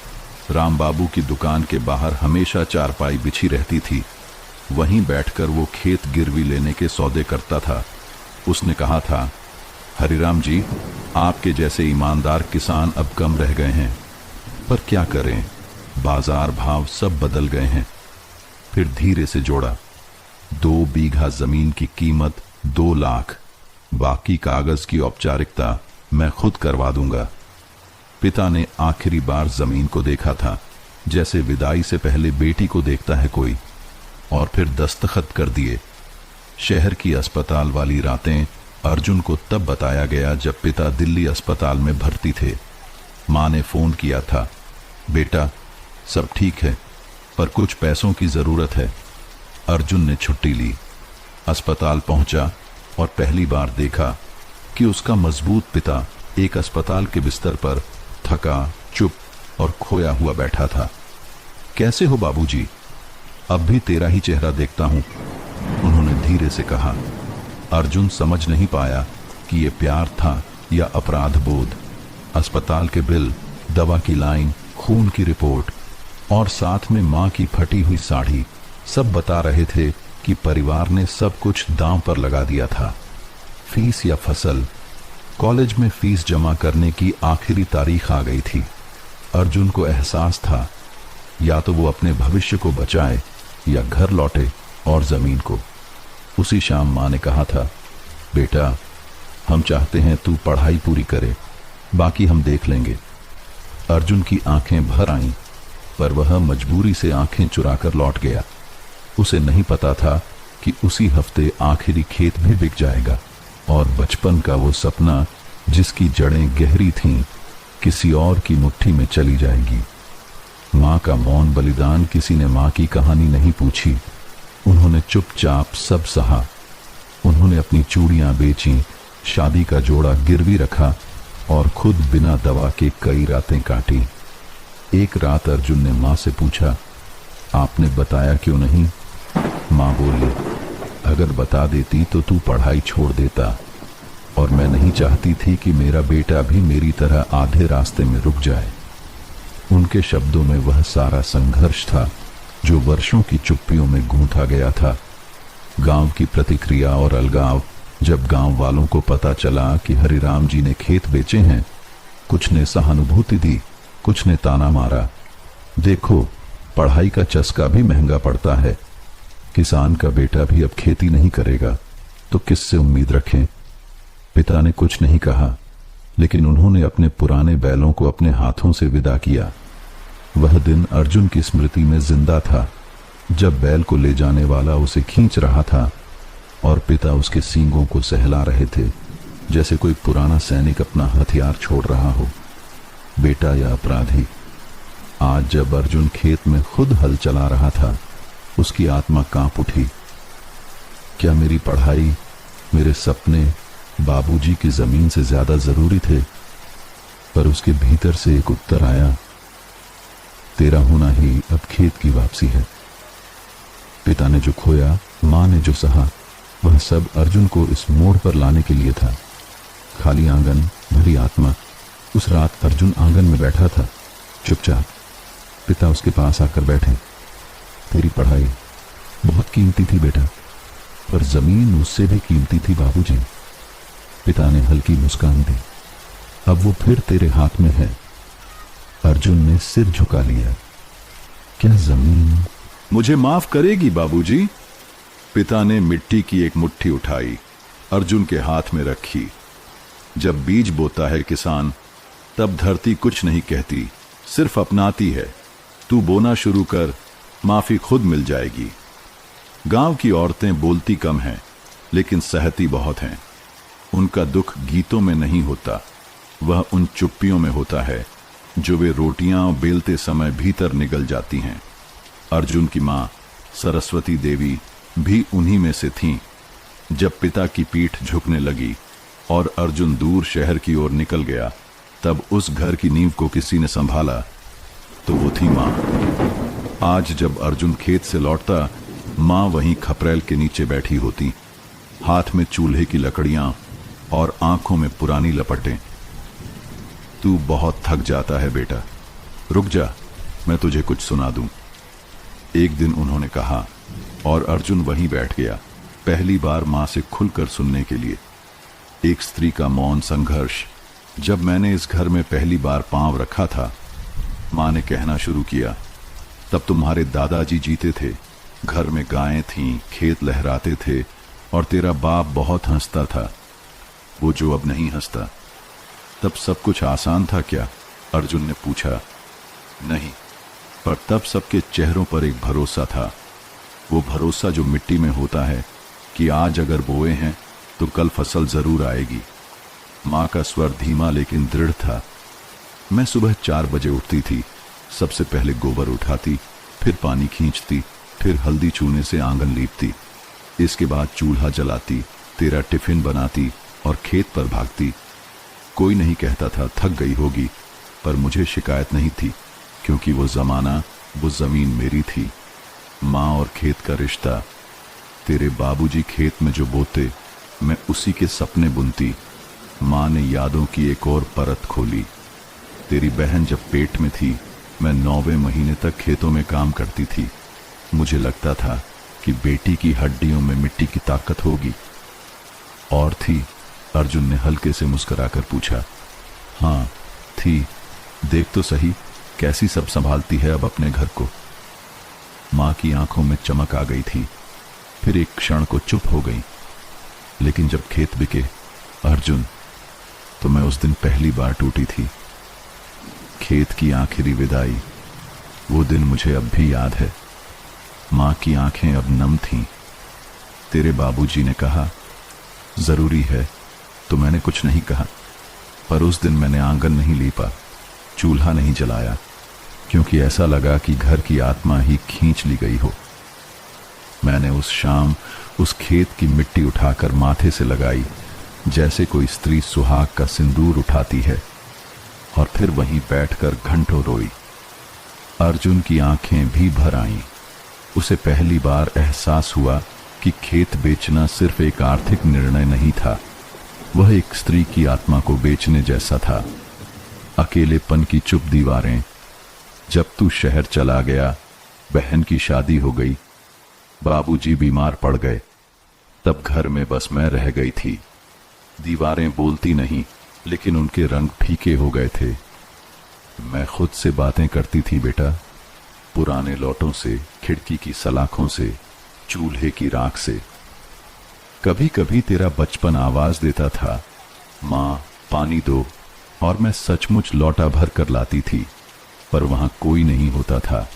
राम बाबू की दुकान के बाहर हमेशा चारपाई बिछी रहती थी, वहीं बैठकर वो खेत गिरवी लेने के सौदे करता था। उसने कहा था, हरिराम जी, आपके जैसे ईमानदार किसान अब कम रह गए हैं, पर क्या करें, बाजार भाव सब बदल गए हैं। फिर धीरे से जोड़ा, 2 बीघा जमीन की कीमत 2 लाख, बाकी कागज की औपचारिकता मैं खुद करवा दूंगा। पिता ने आखिरी बार जमीन को देखा था, जैसे विदाई से पहले बेटी को देखता है कोई, और फिर दस्तखत कर दिए। शहर की अस्पताल वाली रातें अर्जुन को तब बताया गया जब पिता दिल्ली अस्पताल में भर्ती थे। मां ने फोन किया था, बेटा सब ठीक है, पर कुछ पैसों की जरूरत है। अर्जुन ने छुट्टी ली, अस्पताल पहुंचा और पहली बार देखा कि उसका मजबूत पिता एक अस्पताल के बिस्तर पर थका, चुप और खोया हुआ बैठा था। कैसे हो बाबूजी? अब भी तेरा ही चेहरा देखता हूं, उन्होंने धीरे से कहा। अर्जुन समझ नहीं पाया कि यह प्यार था या अपराध बोध। अस्पताल के बिल, दवा की लाइन, खून की रिपोर्ट और साथ में मां की फटी हुई साड़ी सब बता रहे थे कि परिवार ने सब कुछ दांव पर लगा दिया था। फीस या फसल? कॉलेज में फीस जमा करने की आखिरी तारीख आ गई थी। अर्जुन को एहसास था, या तो वो अपने भविष्य को बचाए या घर लौटे और जमीन को। उसी शाम मां ने कहा था, बेटा हम चाहते हैं तू पढ़ाई पूरी करे, बाकी हम देख लेंगे। अर्जुन की आंखें भर आईं, पर वह मजबूरी से आंखें चुराकर लौट गया। उसे नहीं पता था कि उसी हफ्ते आखिरी खेत भी बिक जाएगा और बचपन का वो सपना जिसकी जड़ें गहरी थीं, किसी और की मुट्ठी में चली जाएगी। मां का मौन बलिदान, किसी ने मां की कहानी नहीं पूछी। उन्होंने चुपचाप सब सहा। उन्होंने अपनी चूड़ियां बेची, शादी का जोड़ा गिरवी रखा और खुद बिना दवा के कई रातें काटी। एक रात अर्जुन ने मां से पूछा, आपने बताया क्यों नहीं? मां बोली, अगर बता देती तो तू पढ़ाई छोड़ देता, और मैं नहीं चाहती थी कि मेरा बेटा भी मेरी तरह आधे रास्ते में रुक जाए। उनके शब्दों में वह सारा संघर्ष था जो वर्षों की चुप्पियों में गूंथा गया था। गांव की प्रतिक्रिया और अलगाव। जब गांव वालों को पता चला कि हरिराम जी ने खेत बेचे हैं, कुछ ने सहानुभूति दी, कुछ ने ताना मारा। देखो, पढ़ाई का चस्का भी महंगा पड़ता है, किसान का बेटा भी अब खेती नहीं करेगा तो किससे उम्मीद रखें? पिता ने कुछ नहीं कहा, लेकिन उन्होंने अपने पुराने बैलों को अपने हाथों से विदा किया। वह दिन अर्जुन की स्मृति में जिंदा था, जब बैल को ले जाने वाला उसे खींच रहा था और पिता उसके सींगों को सहला रहे थे, जैसे कोई पुराना सैनिक अपना हथियार छोड़ रहा हो। बेटा या अपराधी? आज जब अर्जुन खेत में खुद हल चला रहा था, उसकी आत्मा कांप उठी। क्या मेरी पढ़ाई, मेरे सपने बाबूजी की जमीन से ज्यादा जरूरी थे? पर उसके भीतर से एक उत्तर आया, तेरा होना ही अब खेत की वापसी है। पिता ने जो खोया, मां ने जो सहा, वह सब अर्जुन को इस मोड़ पर लाने के लिए था। खाली आंगन, भरी आत्मा। उस रात अर्जुन आंगन में बैठा था, चुपचाप। पिता उसके पास आकर बैठे। तेरी पढ़ाई बहुत कीमती थी बेटा, पर जमीन उससे भी कीमती थी बाबूजी। पिता ने हल्की मुस्कान दी। अब वो फिर तेरे हाथ में है। अर्जुन ने सिर झुका लिया। क्या जमीन मुझे माफ करेगी बाबूजी? पिता ने मिट्टी की एक मुट्ठी उठाई, अर्जुन के हाथ में रखी। जब बीज बोता है किसान, तब धरती कुछ नहीं कहती, सिर्फ अपनाती है। तू बोना शुरू कर, माफी खुद मिल जाएगी। गांव की औरतें बोलती कम हैं, लेकिन सहती बहुत हैं। उनका दुख गीतों में नहीं होता, वह उन चुप्पियों में होता है जो वे रोटियां बेलते समय भीतर निगल जाती हैं। अर्जुन की मां सरस्वती देवी भी उन्हीं में से थीं। जब पिता की पीठ झुकने लगी और अर्जुन दूर शहर की ओर निकल गया, तब उस घर की नींव को किसी ने संभाला, तो वो थी मां। आज जब अर्जुन खेत से लौटता, मां वहीं खपरेल के नीचे बैठी होती, हाथ में चूल्हे की लकड़ियां और आंखों में पुरानी लपटें। तू बहुत थक जाता है बेटा, रुक जा, मैं तुझे कुछ सुना दूं। एक दिन उन्होंने कहा, और अर्जुन वहीं बैठ गया, पहली बार मां से खुलकर सुनने के लिए। एक स्त्री का मौन संघर्ष। जब मैंने इस घर में पहली बार पांव रखा था, मां ने कहना शुरू किया, तब तुम्हारे दादाजी जीते थे, घर में गायें थीं, खेत लहराते थे, और तेरा बाप बहुत हंसता था, वो जो अब नहीं हंसता। तब सब कुछ आसान था क्या? अर्जुन ने पूछा। नहीं, पर तब सबके चेहरों पर एक भरोसा था, वो भरोसा जो मिट्टी में होता है कि आज अगर बोए हैं तो कल फसल जरूर आएगी। मां का स्वर धीमा लेकिन दृढ़ था। मैं सुबह 4 बजे उठती थी, सबसे पहले गोबर उठाती, फिर पानी खींचती, फिर हल्दी चूने से आंगन लीपती, इसके बाद चूल्हा जलाती, तेरा टिफिन बनाती और खेत पर भागती। कोई नहीं कहता था थक गई होगी, पर मुझे शिकायत नहीं थी, क्योंकि वो जमाना, वो जमीन मेरी थी। माँ और खेत का रिश्ता। तेरे बाबूजी खेत में जो बोते, मैं उसी के सपने बुनती। माँ ने यादों की एक और परत खोली। तेरी बहन जब पेट में थी, मैं 9वें महीने तक खेतों में काम करती थी। मुझे लगता था कि बेटी की हड्डियों में मिट्टी की ताकत होगी। और थी? अर्जुन ने हल्के से मुस्कुराकर पूछा। हाँ थी, देख तो सही कैसी सब संभालती है अब अपने घर को। माँ की आंखों में चमक आ गई थी, फिर एक क्षण को चुप हो गई। लेकिन जब खेत बिके अर्जुन, तो मैं उस दिन पहली बार टूटी थी। खेत की आखिरी विदाई, वो दिन मुझे अब भी याद है। माँ की आंखें अब नम थीं। तेरे बाबूजी ने कहा जरूरी है, तो मैंने कुछ नहीं कहा। पर उस दिन मैंने आंगन नहीं लीपा, चूल्हा नहीं जलाया, क्योंकि ऐसा लगा कि घर की आत्मा ही खींच ली गई हो। मैंने उस शाम उस खेत की मिट्टी उठाकर माथे से लगाई, जैसे कोई स्त्री सुहाग का सिंदूर उठाती है, और फिर वहीं बैठकर घंटों रोई। अर्जुन की आंखें भी भर आईं। उसे पहली बार एहसास हुआ कि खेत बेचना सिर्फ एक आर्थिक निर्णय नहीं था, वह एक स्त्री की आत्मा को बेचने जैसा था। अकेलेपन की चुप दीवारें। जब तू शहर चला गया, बहन की शादी हो गई, बाबूजी बीमार पड़ गए, तब घर में बस मैं रह गई थी। दीवारें बोलती नहीं, लेकिन उनके रंग फीके हो गए थे। मैं खुद से बातें करती थी बेटा, पुराने लौटों से, खिड़की की सलाखों से, चूल्हे की राख से। कभी कभी तेरा बचपन आवाज देता था, माँ पानी दो, और मैं सचमुच लौटा भर कर लाती थी, पर वहां कोई नहीं होता था।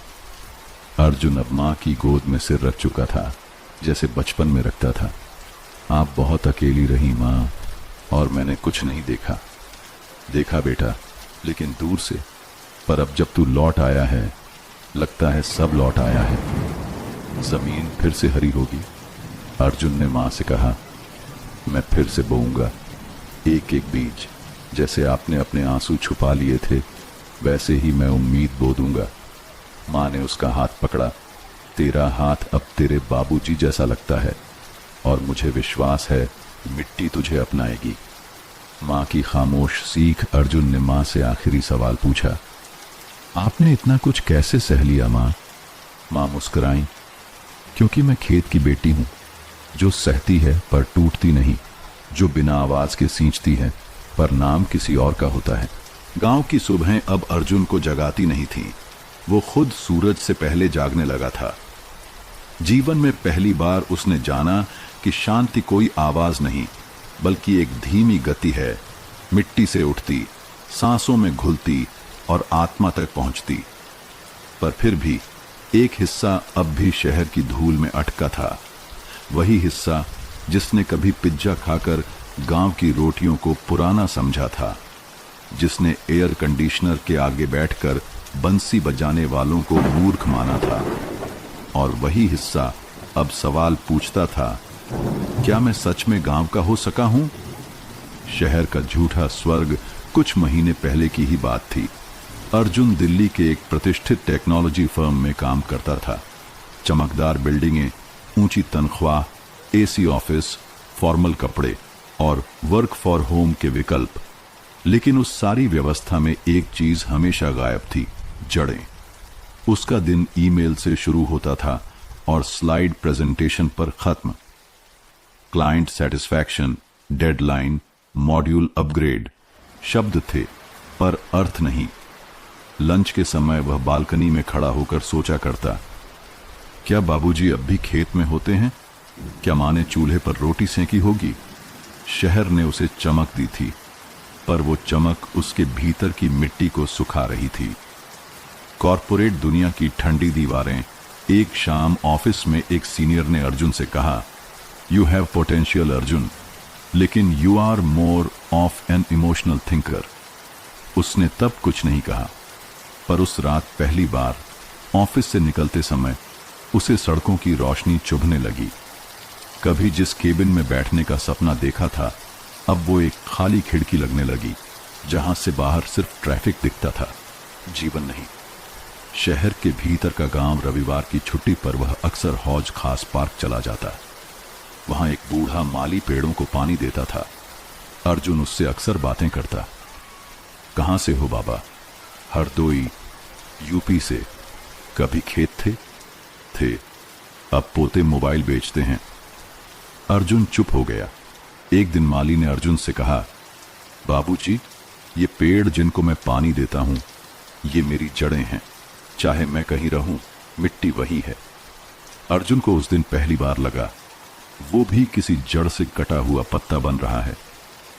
अर्जुन अब माँ की गोद में सिर रख चुका था, जैसे बचपन में रखता था। आप बहुत अकेली रही माँ, और मैंने कुछ नहीं देखा। देखा बेटा, लेकिन दूर से। पर अब जब तू लौट आया है, लगता है सब लौट आया है। जमीन फिर से हरी होगी। अर्जुन ने माँ से कहा, मैं फिर से बोऊंगा एक एक बीज। जैसे आपने अपने आंसू छुपा लिए थे, वैसे ही मैं उम्मीद बो दूंगा। माँ ने उसका हाथ पकड़ा। तेरा हाथ अब तेरे बाबूजी जैसा लगता है, और मुझे विश्वास है मिट्टी तुझे अपनाएगी। माँ की खामोश सीख। अर्जुन ने माँ से आखिरी सवाल पूछा, आपने इतना कुछ कैसे सह लिया माँ? माँ मुस्कुराई, क्योंकि मैं खेत की बेटी हूं, जो सहती है पर टूटती नहीं, जो बिना आवाज के सींचती है पर नाम किसी और का होता है। गांव की सुबहें अब अर्जुन को जगाती नहीं थीं। वो खुद सूरज से पहले जागने लगा था। जीवन में पहली बार उसने जाना कि शांति कोई आवाज नहीं, बल्कि एक धीमी गति है, मिट्टी से उठती, सांसों में घुलती और आत्मा तक पहुंचती। पर फिर भी एक हिस्सा अब भी शहर की धूल में अटका था, वही हिस्सा जिसने कभी पिज्जा खाकर गांव की रोटियों को पुराना समझा था, जिसने एयर कंडीशनर के आगे बैठकर बंसी बजाने वालों को मूर्ख माना था। और वही हिस्सा अब सवाल पूछता था, क्या मैं सच में गांव का हो सका हूं? शहर का झूठा स्वर्ग कुछ महीने पहले की ही बात थी। अर्जुन दिल्ली के एक प्रतिष्ठित टेक्नोलॉजी फर्म में काम करता था। चमकदार बिल्डिंगें, ऊंची तनख्वाह, एसी ऑफिस, फॉर्मल कपड़े और वर्क फॉर होम के विकल्प। लेकिन उस सारी व्यवस्था में एक चीज हमेशा गायब थी, जड़ें। उसका दिन ईमेल से शुरू होता था और स्लाइड प्रेजेंटेशन पर खत्म। Client satisfaction, deadline, module upgrade शब्द थे पर अर्थ नहीं। लंच के समय वह बालकनी में खड़ा होकर सोचा करता, क्या बाबूजी अब भी खेत में होते हैं? क्या मां ने चूल्हे पर रोटी सेंकी होगी? शहर ने उसे चमक दी थी, पर वो चमक उसके भीतर की मिट्टी को सुखा रही थी। कॉरपोरेट दुनिया की ठंडी दीवारें। एक शाम ऑफिस में एक सीनियर ने अर्जुन से कहा, यू हैव पोटेंशियल अर्जुन, लेकिन you are more of an emotional thinker. उसने तब कुछ नहीं कहा, पर उस रात पहली बार ऑफिस से निकलते समय उसे सड़कों की रोशनी चुभने लगी। कभी जिस केबिन में बैठने का सपना देखा था, अब वो एक खाली खिड़की लगने लगी, जहां से बाहर सिर्फ ट्रैफिक दिखता था, जीवन नहीं। शहर के भीतर का गांव रविवार की छुट्टी पर वह अक्सर हौज खास पार्क चला जाता। वहां एक बूढ़ा माली पेड़ों को पानी देता था। अर्जुन उससे अक्सर बातें करता। कहां से हो बाबा? हरदोई, यूपी से। कभी खेत थे। अब पोते मोबाइल बेचते हैं। अर्जुन चुप हो गया। एक दिन माली ने अर्जुन से कहा, बाबूजी, ये पेड़ जिनको मैं पानी देता हूं, ये मेरी जड़ें हैं। चाहे मैं कहीं रहूं, मिट्टी वही है। अर्जुन को उस दिन पहली बार लगा, वो भी किसी जड़ से कटा हुआ पत्ता बन रहा है।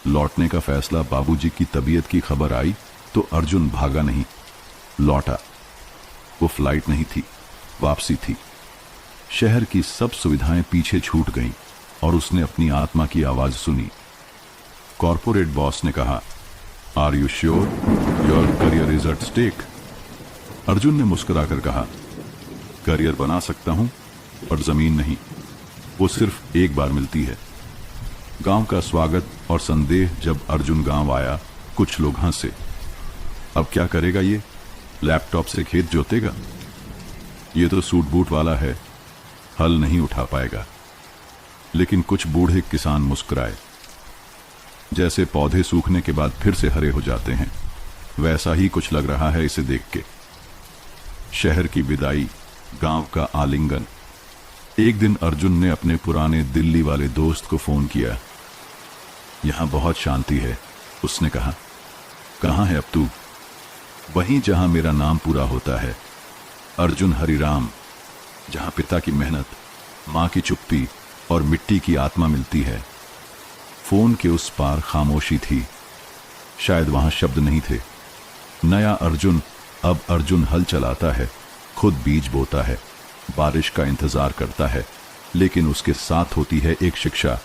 लौटने का फैसला, बाबूजी की तबीयत की खबर आई तो अर्जुन भागा नहीं, लौटा। वो फ्लाइट नहीं थी, वापसी थी। शहर की सब सुविधाएं पीछे छूट गईं और उसने अपनी आत्मा की आवाज सुनी। कॉर्पोरेट बॉस ने कहा, are you sure your career is at stake? Arjun ने मुस्कुराकर कहा, करियर बना सकता हूं, पर जमीन नहीं। वो सिर्फ एक बार मिलती है। गांव का स्वागत और संदेह। जब अर्जुन गांव आया, कुछ लोग हंसे। अब क्या करेगा ये? लैपटॉप से खेत जोतेगा? ये तो सूट बूट वाला है, हल नहीं उठा पाएगा। लेकिन कुछ बूढ़े किसान मुस्कुराए। जैसे पौधे सूखने के बाद फिर से हरे हो जाते हैं, वैसा ही कुछ लग रहा है इसे देख के। शहर की विदाई, गांव का आलिंगन। एक दिन अर्जुन ने अपने पुराने दिल्ली वाले दोस्त को फोन किया। यहां बहुत शांति है, उसने कहा। कहां है अब तू? वहीं जहां मेरा नाम पूरा होता है, अर्जुन हरिराम। जहां पिता की मेहनत, मां की चुप्पी और मिट्टी की आत्मा मिलती है। फोन के उस पार खामोशी थी। शायद वहां शब्द नहीं थे। नया अर्जुन, अब अर्जुन हल चलाता है, खुद बीज बोता है, बारिश का इंतजार करता है। लेकिन उसके साथ होती है एक शिक्षा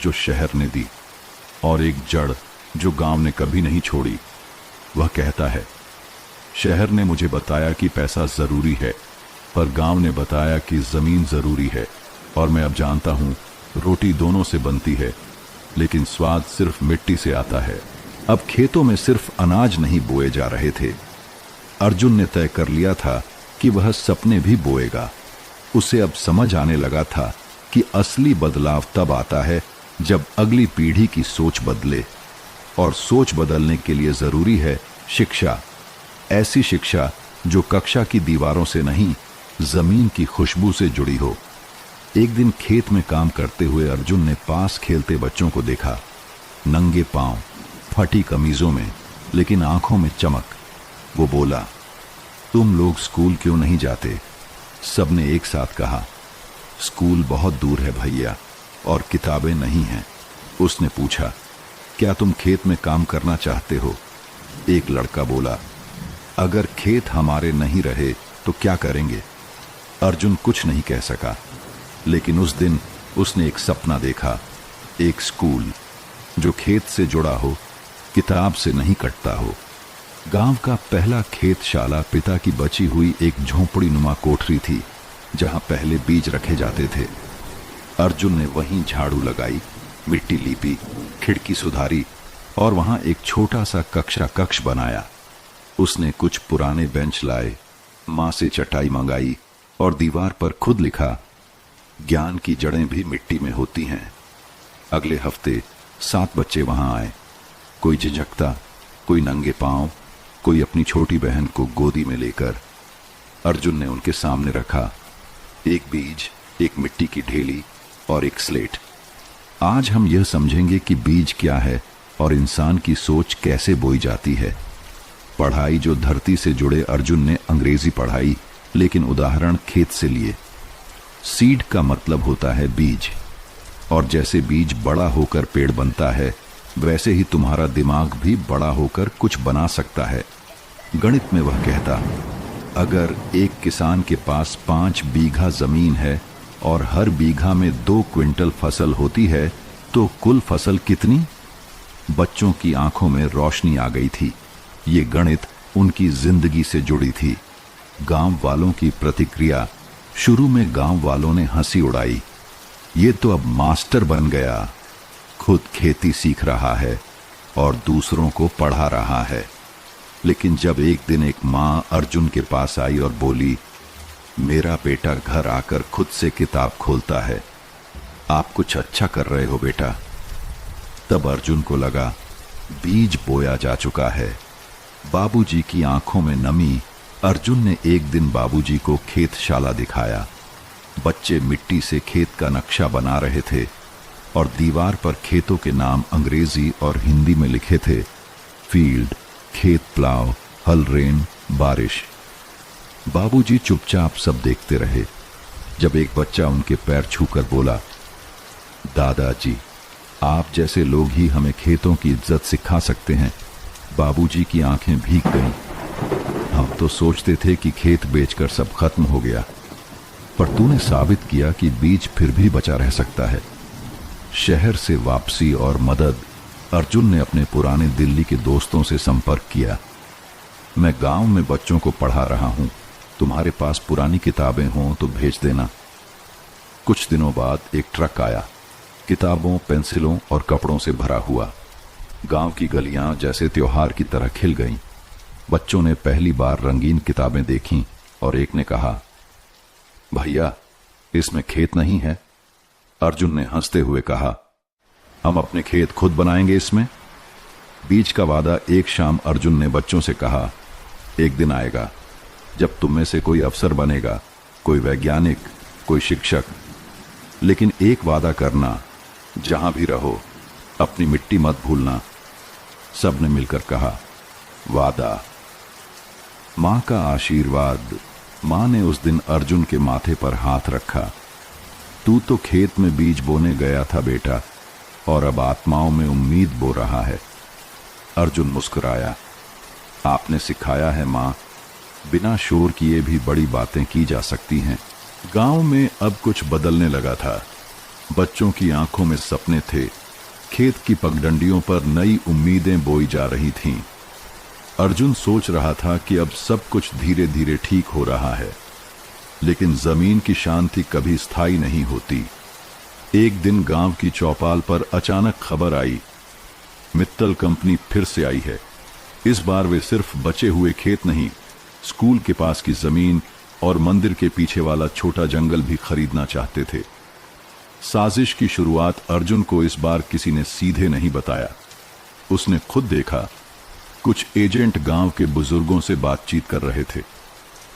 जो शहर ने दी, और एक जड़ जो गांव ने कभी नहीं छोड़ी। वह कहता है, शहर ने मुझे बताया कि पैसा जरूरी है, पर गांव ने बताया कि जमीन जरूरी है। और मैं अब जानता हूं, रोटी दोनों से बनती है, लेकिन स्वाद सिर्फ मिट्टी से आता है। अब खेतों में सिर्फ अनाज नहीं बोए जा रहे थे। अर्जुन ने तय कर लिया था कि वह सपने भी बोएगा। उसे अब समझ आने लगा था कि असली बदलाव तब आता है जब अगली पीढ़ी की सोच बदले। और सोच बदलने के लिए जरूरी है शिक्षा। ऐसी शिक्षा जो कक्षा की दीवारों से नहीं, जमीन की खुशबू से जुड़ी हो। एक दिन खेत में काम करते हुए अर्जुन ने पास खेलते बच्चों को देखा। नंगे पांव, फटी कमीजों में, लेकिन आंखों में चमक। वो बोला, तुम लोग स्कूल क्यों नहीं जाते? सबने एक साथ कहा, स्कूल बहुत दूर है भैया, और किताबें नहीं हैं। उसने पूछा, क्या तुम खेत में काम करना चाहते हो? एक लड़का बोला, अगर खेत हमारे नहीं रहे तो क्या करेंगे? अर्जुन कुछ नहीं कह सका, लेकिन उस दिन उसने एक सपना देखा, एक स्कूल जो खेत से जुड़ा हो, किताब से नहीं कटता हो। गांव का पहला खेतशाला पिता की बची हुई एक झोंपड़ी नुमा कोठरी थी, जहां पहले बीज रखे जाते थे। अर्जुन ने वहीं झाड़ू लगाई, मिट्टी लीपी, खिड़की सुधारी और वहां एक छोटा सा कक्ष बनाया। उसने कुछ पुराने बेंच लाए, मां से चटाई मंगाई और दीवार पर खुद लिखा, ज्ञान की जड़ें भी मिट्टी में होती हैं। अगले हफ्ते 7 बच्चे वहां आए, कोई झिझकता, कोई नंगे पांव, कोई अपनी छोटी बहन को गोदी में लेकर। अर्जुन ने उनके सामने रखा, एक बीज, एक मिट्टी की ढेली और एक स्लेट। आज हम यह समझेंगे कि बीज क्या है और इंसान की सोच कैसे बोई जाती है। पढ़ाई जो धरती से जुड़े अर्जुन ने अंग्रेजी पढ़ाई, लेकिन उदाहरण खेत से लिए। सीड का मतलब होता है बीज, और जैसे बीज बड़ा होकर पेड़ बनता है, वैसे ही तुम्हारा दिमाग भी बड़ा होकर कुछ बना सकता है। गणित में वह कहता, अगर एक किसान के पास 5 बीघा जमीन है और हर बीघा में 2 क्विंटल फसल होती है, तो कुल फसल कितनी? बच्चों की आंखों में रोशनी आ गई थी। ये गणित उनकी जिंदगी से जुड़ी थी। गांव वालों की प्रतिक्रिया, शुरू में गांव वालों ने हंसी उड़ाई, ये तो अब मास्टर बन गया, खुद खेती सीख रहा है और दूसरों को पढ़ा रहा है। लेकिन जब एक दिन एक मां अर्जुन के पास आई और बोली, मेरा बेटा घर आकर खुद से किताब खोलता है, आप कुछ अच्छा कर रहे हो बेटा। तब अर्जुन को लगा, बीज बोया जा चुका है। बाबूजी की आंखों में नमी। अर्जुन ने एक दिन बाबूजी को खेतशाला दिखाया। बच्चे मिट्टी से खेत का नक्शा बना रहे थे और दीवार पर खेतों के नाम अंग्रेजी और हिंदी में लिखे थे, फील्ड, खेत प्लाव, हल रेन, बारिश। बाबूजी चुपचाप सब देखते रहे। जब एक बच्चा उनके पैर छूकर बोला, दादाजी, आप जैसे लोग ही हमें खेतों की इज्जत सिखा सकते हैं। बाबूजी की आंखें भीग गईं। हम तो सोचते थे कि खेत बेचकर सब खत्म हो गया, पर तूने साबित किया कि बीज फिर भी बचा रह सकता है। शहर से वापसी और मदद। अर्जुन ने अपने पुराने दिल्ली के दोस्तों से संपर्क किया। मैं गांव में बच्चों को पढ़ा रहा हूं, तुम्हारे पास पुरानी किताबें हों तो भेज देना। कुछ दिनों बाद एक ट्रक आया, किताबों, पेंसिलों और कपड़ों से भरा हुआ। गांव की गलियां जैसे त्योहार की तरह खिल गईं। बच्चों ने पहली बार रंगीन किताबें देखीं और एक ने कहा, भैया, इसमें खेत नहीं है। अर्जुन ने हंसते हुए कहा, हम अपने खेत खुद बनाएंगे इसमें। बीज का वादा। एक शाम अर्जुन ने बच्चों से कहा, एक दिन आएगा जब तुम में से कोई अफसर बनेगा, कोई वैज्ञानिक, कोई शिक्षक, लेकिन एक वादा करना, जहां भी रहो अपनी मिट्टी मत भूलना। सबने मिलकर कहा, वादा। मां का आशीर्वाद। मां ने उस दिन अर्जुन के माथे पर हाथ रखा। तू तो खेत में बीज बोने गया था बेटा, और अब आत्माओं में उम्मीद बो रहा है। अर्जुन मुस्कुराया। आपने सिखाया है मां, बिना शोर किए भी बड़ी बातें की जा सकती हैं। गांव में अब कुछ बदलने लगा था। बच्चों की आंखों में सपने थे। खेत की पगडंडियों पर नई उम्मीदें बोई जा रही थीं। अर्जुन सोच रहा था कि अब सब कुछ धीरे धीरे ठीक हो रहा है, लेकिन जमीन की शांति कभी स्थायी नहीं होती। एक दिन गांव की चौपाल पर अचानक खबर आई, मित्तल कंपनी फिर से आई है। इस बार वे सिर्फ बचे हुए खेत नहीं, स्कूल के पास की जमीन और मंदिर के पीछे वाला छोटा जंगल भी खरीदना चाहते थे। साजिश की शुरुआत अर्जुन को इस बार किसी ने सीधे नहीं बताया। उसने खुद देखा, कुछ एजेंट गांव के बुजुर्गों से बातचीत कर रहे थे।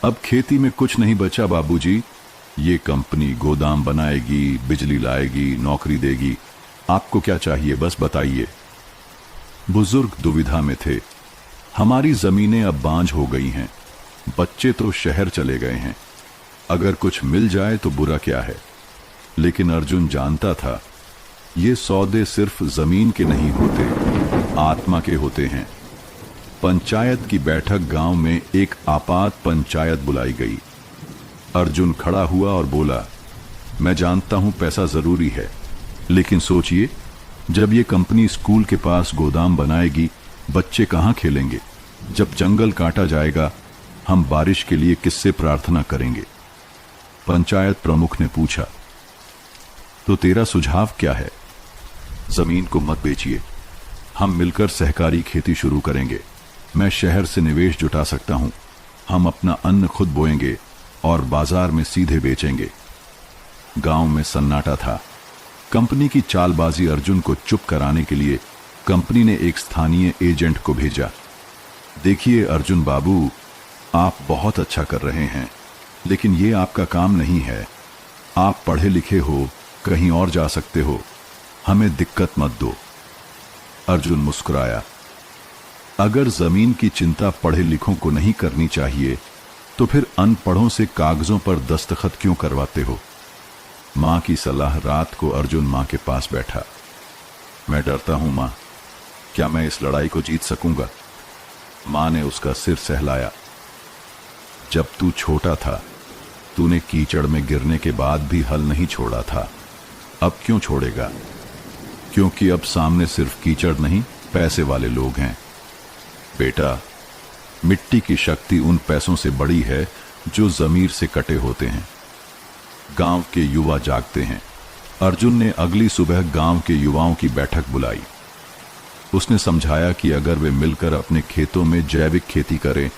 अब खेती में कुछ नहीं बचा बाबूजी, ये कंपनी गोदाम बनाएगी, बिजली लाएगी, नौकरी देगी, आपको क्या चाहिए बस बताइए। बुजुर्ग दुविधा में थे। हमारी जमीनें अब बांझ हो गई हैं, बच्चे तो शहर चले गए हैं, अगर कुछ मिल जाए तो बुरा क्या है। लेकिन अर्जुन जानता था, ये सौदे सिर्फ जमीन के नहीं होते, आत्मा के होते हैं। पंचायत की बैठक गांव में एक आपात पंचायत बुलाई गई। अर्जुन खड़ा हुआ और बोला, मैं जानता हूं पैसा जरूरी है, लेकिन सोचिए, जब ये कंपनी स्कूल के पास गोदाम बनाएगी, बच्चे कहां खेलेंगे? जब जंगल काटा जाएगा, हम बारिश के लिए किससे प्रार्थना करेंगे? पंचायत प्रमुख ने पूछा, तो तेरा सुझाव क्या है? जमीन को मत बेचिए, हम मिलकर सहकारी खेती शुरू करेंगे। मैं शहर से निवेश जुटा सकता हूं, हम अपना अन्न खुद बोएंगे और बाजार में सीधे बेचेंगे। गांव में सन्नाटा था। कंपनी की चालबाजी अर्जुन को चुप कराने के लिए कंपनी ने एक स्थानीय एजेंट को भेजा। देखिए अर्जुन बाबू, आप बहुत अच्छा कर रहे हैं, लेकिन ये आपका काम नहीं है। आप पढ़े लिखे हो, कहीं और जा सकते हो, हमें दिक्कत मत दो। अर्जुन मुस्कुराया। अगर जमीन की चिंता पढ़े लिखों को नहीं करनी चाहिए, तो फिर अनपढ़ों से कागजों पर दस्तखत क्यों करवाते हो? मां की सलाह। रात को अर्जुन मां के पास बैठा। मैं डरता हूं मां, क्या मैं इस लड़ाई को जीत सकूंगा? मां ने उसका सिर सहलाया। जब तू छोटा था, तूने कीचड़ में गिरने के बाद भी हल नहीं छोड़ा था। अब क्यों छोड़ेगा? क्योंकि अब सामने सिर्फ कीचड़ नहीं, पैसे वाले लोग हैं। बेटा, मिट्टी की शक्ति उन पैसों से बड़ी है जो जमीर से कटे होते हैं। गांव के युवा जागते हैं। अर्जुन ने अगली सुबह गांव के युवाओं की बैठक बुलाई। उसने समझाया कि अगर वे मिलकर अपने खेतों में जैविक खेती करें,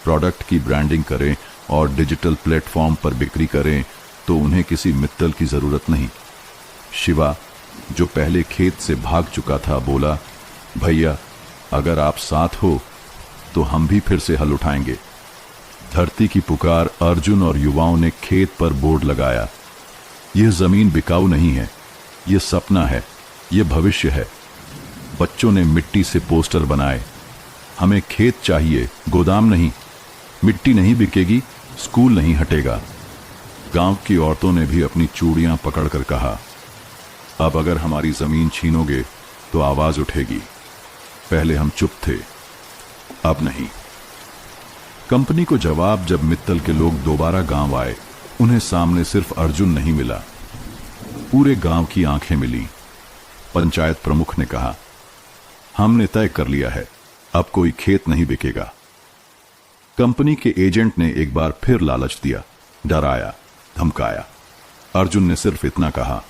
प्रोडक्ट की ब्रांडिंग करें और डिजिटल प्लेटफॉर्म पर बिक्री करें, तो उन्हें किसी मित्तल की जरूरत नहीं। शिवा, जो पहले खेत से भाग चुका था, बोला, भैया, अगर आप साथ हो तो हम भी फिर से हल उठाएंगे। धरती की पुकार। अर्जुन और युवाओं ने खेत पर बोर्ड लगाया। यह जमीन बिकाऊ नहीं है, यह सपना है, यह भविष्य है। बच्चों ने मिट्टी से पोस्टर बनाए। हमें खेत चाहिए, गोदाम नहीं। मिट्टी नहीं बिकेगी, स्कूल नहीं हटेगा। गांव की औरतों ने भी अपनी चूड़ियां पकड़कर कहा, अब अगर हमारी जमीन छीनोगे तो आवाज उठेगी। पहले हम चुप थे, अब नहीं। कंपनी को जवाब जब मित्तल के लोग दोबारा गांव आए, उन्हें सामने सिर्फ अर्जुन नहीं मिला, पूरे गांव की आंखें मिली। पंचायत प्रमुख ने कहा, हमने तय कर लिया है, अब कोई खेत नहीं बिकेगा। कंपनी के एजेंट ने एक बार फिर लालच दिया, डराया, धमकाया। अर्जुन ने सिर्फ इतना कहा,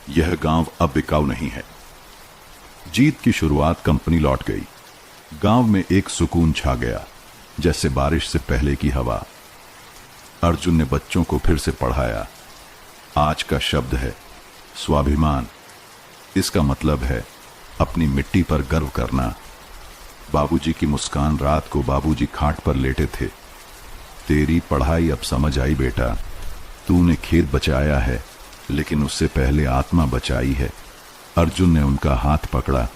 यह गांव अब बिकाऊ नहीं है। जीत की शुरुआत। कंपनी लौट गई। गांव में एक सुकून छा गया, जैसे बारिश से पहले की हवा। अर्जुन ने बच्चों को फिर से पढ़ाया। आज का शब्द है स्वाभिमान। इसका मतलब है अपनी मिट्टी पर गर्व करना। बाबूजी की मुस्कान। रात को बाबूजी खाट पर लेटे थे। तेरी पढ़ाई अब समझ आई बेटा। तूने खेत बचाया है, लेकिन उससे पहले आत्मा बचाई है। अर्जुन ने उनका हाथ पकड़ा।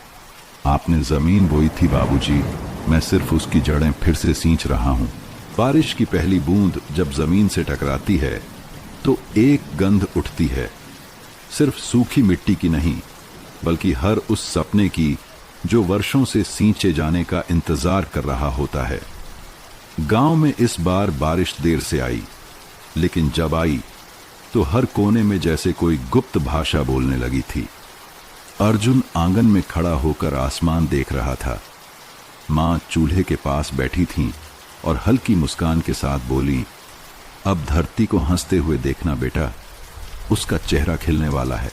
आपने जमीन बोई थी बाबूजी, मैं सिर्फ उसकी जड़ें फिर से सींच रहा हूं। बारिश की पहली बूंद जब जमीन से टकराती है तो एक गंध उठती है, सिर्फ सूखी मिट्टी की नहीं, बल्कि हर उस सपने की जो वर्षों से सींचे जाने का इंतजार कर रहा होता है। गांव में इस बार बारिश देर से आई, लेकिन जब आई तो हर कोने में जैसे कोई गुप्त भाषा बोलने लगी थी। अर्जुन आंगन में खड़ा होकर आसमान देख रहा था। मां चूल्हे के पास बैठी थीं और हल्की मुस्कान के साथ बोली, अब धरती को हंसते हुए देखना बेटा, उसका चेहरा खिलने वाला है।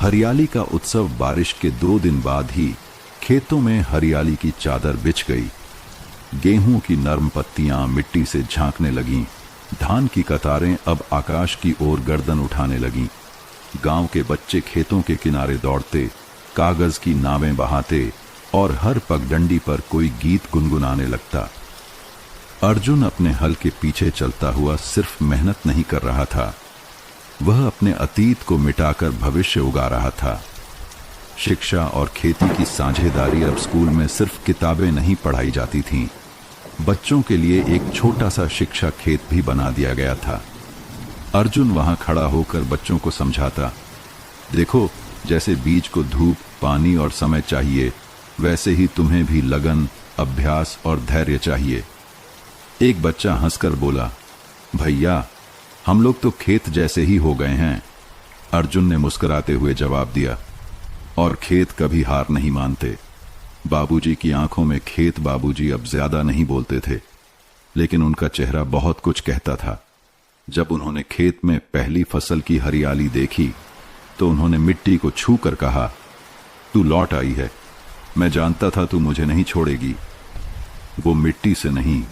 हरियाली का उत्सव। बारिश के 2 दिन बाद ही खेतों में हरियाली की चादर बिछ गई। गेहूं की नर्म पत्तियां मिट्टी से झांकने लगीं। धान की कतारें अब आकाश की ओर गर्दन उठाने लगीं। गांव के बच्चे खेतों के किनारे दौड़ते, कागज की नावें बहाते और हर पगडंडी पर कोई गीत गुनगुनाने लगता। अर्जुन अपने हल के पीछे चलता हुआ सिर्फ मेहनत नहीं कर रहा था, वह अपने अतीत को मिटाकर भविष्य उगा रहा था। शिक्षा और खेती की साझेदारी। अब स्कूल में सिर्फ किताबें नहीं पढ़ाई जाती थीं, बच्चों के लिए एक छोटा सा शिक्षा खेत भी बना दिया गया था। अर्जुन वहां खड़ा होकर बच्चों को समझाता, देखो, जैसे बीज को धूप, पानी और समय चाहिए, वैसे ही तुम्हें भी लगन, अभ्यास और धैर्य चाहिए। एक बच्चा हंसकर बोला, भैया, हम लोग तो खेत जैसे ही हो गए हैं। अर्जुन ने मुस्कुराते हुए जवाब दिया, और खेत कभी हार नहीं मानते। बाबूजी की आंखों में खेत बाबूजी अब ज्यादा नहीं बोलते थे, लेकिन उनका चेहरा बहुत कुछ कहता था। जब उन्होंने खेत में पहली फसल की हरियाली देखी तो उन्होंने मिट्टी को छू कर कहा, तू लौट आई है, मैं जानता था तू मुझे नहीं छोड़ेगी। वो मिट्टी से नहीं,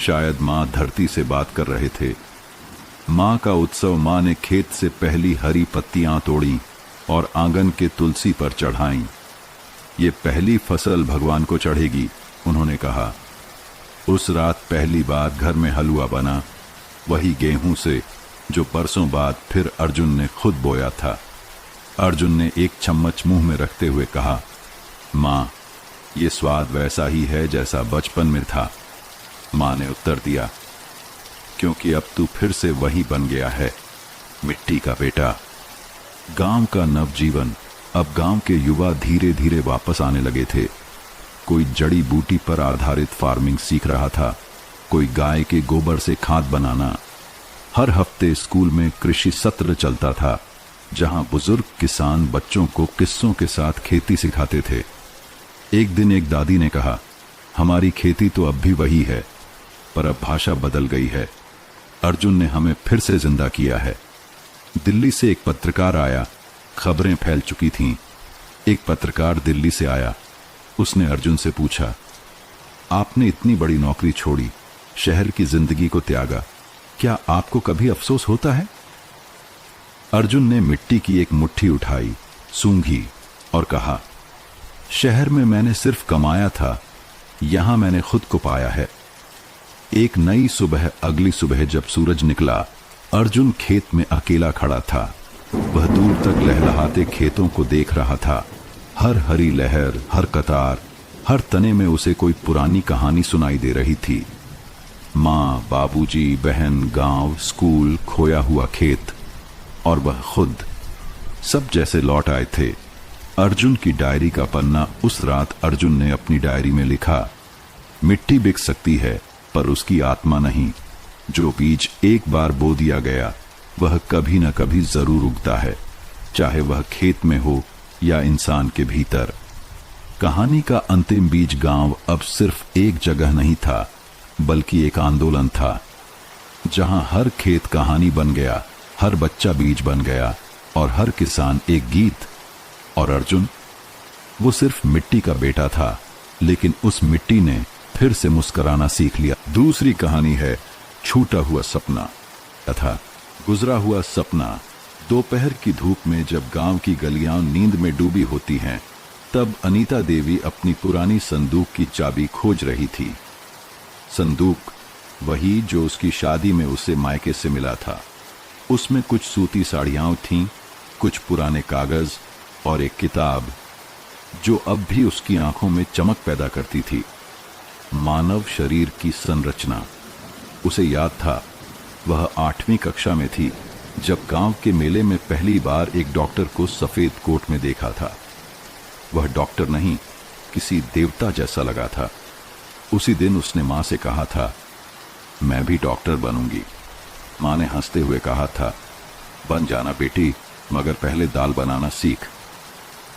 शायद मां धरती से बात कर रहे थे। मां का उत्सव। मां ने खेत से पहली हरी पत्तियां तोड़ी और आंगन के तुलसी पर चढ़ाई। ये पहली फसल भगवान को चढ़ेगी, उन्होंने कहा। उस रात पहली बार घर में हलवा बना, वही गेहूं से जो बरसों बाद फिर अर्जुन ने खुद बोया था। अर्जुन ने एक चम्मच मुंह में रखते हुए कहा, मां, ये स्वाद वैसा ही है जैसा बचपन में था। मां ने उत्तर दिया, क्योंकि अब तू फिर से वही बन गया है, मिट्टी का बेटा। गांव का नवजीवन। अब गांव के युवा धीरे धीरे वापस आने लगे थे। कोई जड़ी बूटी पर आधारित फार्मिंग सीख रहा था, कोई गाय के गोबर से खाद बनाना। हर हफ्ते स्कूल में कृषि सत्र चलता था, जहां बुजुर्ग किसान बच्चों को किस्सों के साथ खेती सिखाते थे। एक दिन एक दादी ने कहा, हमारी खेती तो अब भी वही है, पर अब भाषा बदल गई है। अर्जुन ने हमें फिर से जिंदा किया है। दिल्ली से एक पत्रकार आया। खबरें फैल चुकी थीं। एक पत्रकार दिल्ली से आया। उसने अर्जुन से पूछा, आपने इतनी बड़ी नौकरी छोड़ी, शहर की जिंदगी को त्यागा, क्या आपको कभी अफसोस होता है? अर्जुन ने मिट्टी की एक मुट्ठी उठाई, सूंघी और कहा, शहर में मैंने सिर्फ कमाया था, यहां मैंने खुद को पाया है। एक नई सुबह, अगली सुबह जब सूरज निकला, अर्जुन खेत में अकेला खड़ा था। वह दूर तक लहलहाते खेतों को देख रहा था। हर हरी लहर, हर कतार, हर तने में उसे कोई पुरानी कहानी सुनाई दे रही थी। माँ, बाबूजी, बहन, गांव, स्कूल, खोया हुआ खेत और वह खुद, सब जैसे लौट आए थे। अर्जुन की डायरी का पन्ना। उस रात अर्जुन ने अपनी डायरी में लिखा, मिट्टी बिक सकती है पर उसकी आत्मा नहीं। जो बीज एक बार बो दिया गया वह कभी न कभी जरूर उगता है, चाहे वह खेत में हो या इंसान के भीतर। कहानी का अंतिम बीज गांव अब सिर्फ एक जगह नहीं था, बल्कि एक आंदोलन था, जहां हर खेत कहानी बन गया, हर बच्चा बीज बन गया और हर किसान एक गीत। और अर्जुन, वो सिर्फ मिट्टी का बेटा था, लेकिन उस मिट्टी ने फिर से मुस्कुराना सीख लिया। दूसरी कहानी है छूटा हुआ सपना तथा गुजरा हुआ सपना। दोपहर की धूप में जब गांव की गलियां नींद में डूबी होती हैं, तब अनीता देवी अपनी पुरानी संदूक की चाबी खोज रही थी। संदूक वही जो उसकी शादी में उसे मायके से मिला था। उसमें कुछ सूती साड़ियां थीं, कुछ पुराने कागज और एक किताब जो अब भी उसकी आंखों में चमक पैदा करती थी। मानव शरीर की संरचना। उसे याद था, वह 8वीं कक्षा में थी जब गांव के मेले में पहली बार एक डॉक्टर को सफेद कोट में देखा था। वह डॉक्टर नहीं, किसी देवता जैसा लगा था। उसी दिन उसने मां से कहा था, मैं भी डॉक्टर बनूंगी। मां ने हंसते हुए कहा था, बन जाना बेटी, मगर पहले दाल बनाना सीख।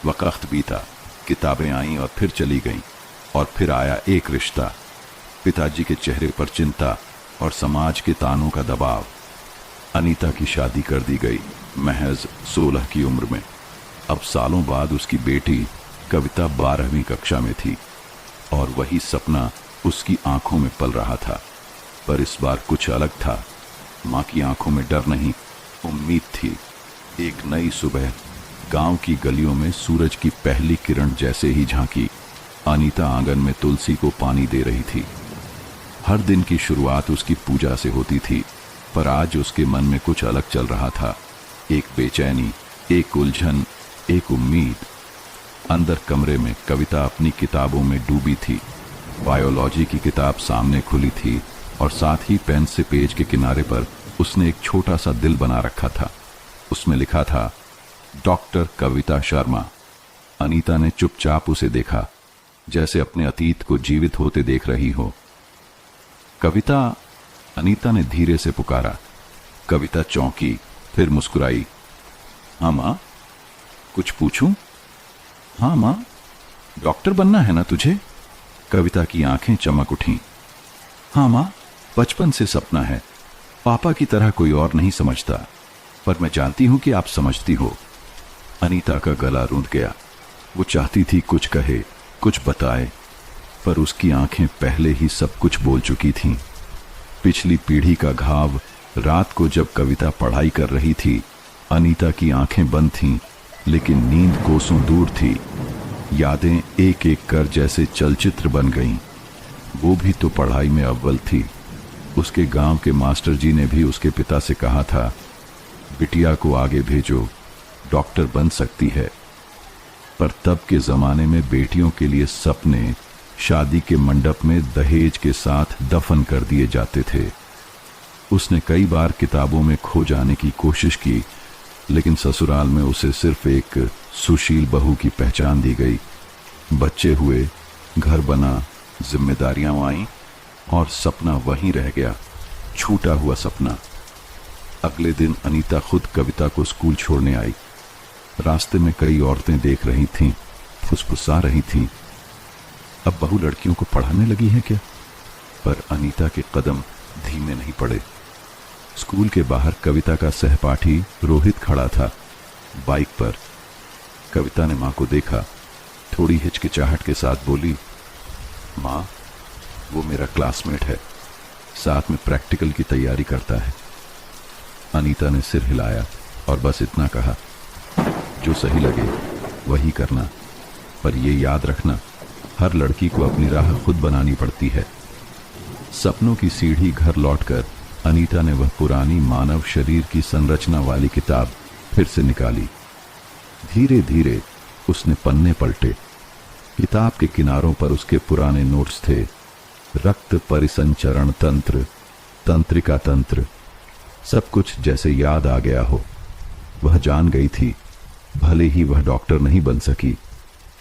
वक्त बीता, किताबें आईं और फिर चली गईं, और फिर आया एक रिश्ता। पिताजी के चेहरे पर चिंता और समाज के तानों का दबाव। अनीता की शादी कर दी गई, महज 16 की उम्र में। अब सालों बाद उसकी बेटी कविता 12वीं कक्षा में थी और वही सपना उसकी आंखों में पल रहा था। पर इस बार कुछ अलग था। मां की आंखों में डर नहीं, उम्मीद थी। एक नई सुबह गांव की गलियों में सूरज की पहली किरण जैसे ही झांकी, अनीता आंगन में तुलसी को पानी दे रही थी। हर दिन की शुरुआत उसकी पूजा से होती थी, पर आज उसके मन में कुछ अलग चल रहा था। एक बेचैनी, एक उलझन, एक उम्मीद। अंदर कमरे में कविता अपनी किताबों में डूबी थी। बायोलॉजी की किताब सामने खुली थी और साथ ही पेन से पेज के किनारे पर उसने एक छोटा सा दिल बना रखा था। उसमें लिखा था, डॉक्टर कविता शर्मा। अनीता ने चुपचाप उसे देखा, जैसे अपने अतीत को जीवित होते देख रही हो। कविता, अनीता ने धीरे से पुकारा। कविता चौंकी, फिर मुस्कुराई। हाँ मां, कुछ पूछूं? हाँ मां, डॉक्टर बनना है ना तुझे? कविता की आंखें चमक उठीं। हाँ मां, बचपन से सपना है। पापा की तरह कोई और नहीं समझता, पर मैं जानती हूं कि आप समझती हो। अनीता का गला रूंध गया। वो चाहती थी कुछ कहे, कुछ बताए, पर उसकी आंखें पहले ही सब कुछ बोल चुकी थीं। पिछली पीढ़ी का घाव। रात को जब कविता पढ़ाई कर रही थी, अनीता की आंखें बंद थीं, लेकिन नींद कोसों दूर थी। यादें एक एक कर जैसे चलचित्र बन गईं। वो भी तो पढ़ाई में अव्वल थी। उसके गांव के मास्टर जी ने भी उसके पिता से कहा था, बिटिया को आगे भेजो, डॉक्टर बन सकती है। पर तब के जमाने में बेटियों के लिए सपने शादी के मंडप में दहेज के साथ दफन कर दिए जाते थे। उसने कई बार किताबों में खो जाने की कोशिश की, लेकिन ससुराल में उसे सिर्फ एक सुशील बहू की पहचान दी गई। बच्चे हुए, घर बना, जिम्मेदारियां आईं और सपना वहीं रह गया, छूटा हुआ सपना। अगले दिन अनीता खुद कविता को स्कूल छोड़ने आई। रास्ते में कई औरतें देख रही थीं, फुसफुसा रही थीं, अब बहू लड़कियों को पढ़ाने लगी है क्या? पर अनीता के कदम धीमे नहीं पड़े। स्कूल के बाहर कविता का सहपाठी रोहित खड़ा था, बाइक पर। कविता ने मां को देखा, थोड़ी हिचकिचाहट के साथ बोली, मां, वो मेरा क्लासमेट है, साथ में प्रैक्टिकल की तैयारी करता है। अनीता ने सिर हिलाया और बस इतना कहा, जो सही लगे वही करना, पर ये याद रखना, हर लड़की को अपनी राह खुद बनानी पड़ती है। सपनों की सीढ़ी घर लौटकर अनीता ने वह पुरानी मानव शरीर की संरचना वाली किताब फिर से निकाली। धीरे धीरे उसने पन्ने पलटे। किताब के किनारों पर उसके पुराने नोट्स थे। रक्त परिसंचरण तंत्र, तंत्रिका तंत्र, सब कुछ जैसे याद आ गया हो। वह जान गई थी, भले ही वह डॉक्टर नहीं बन सकी,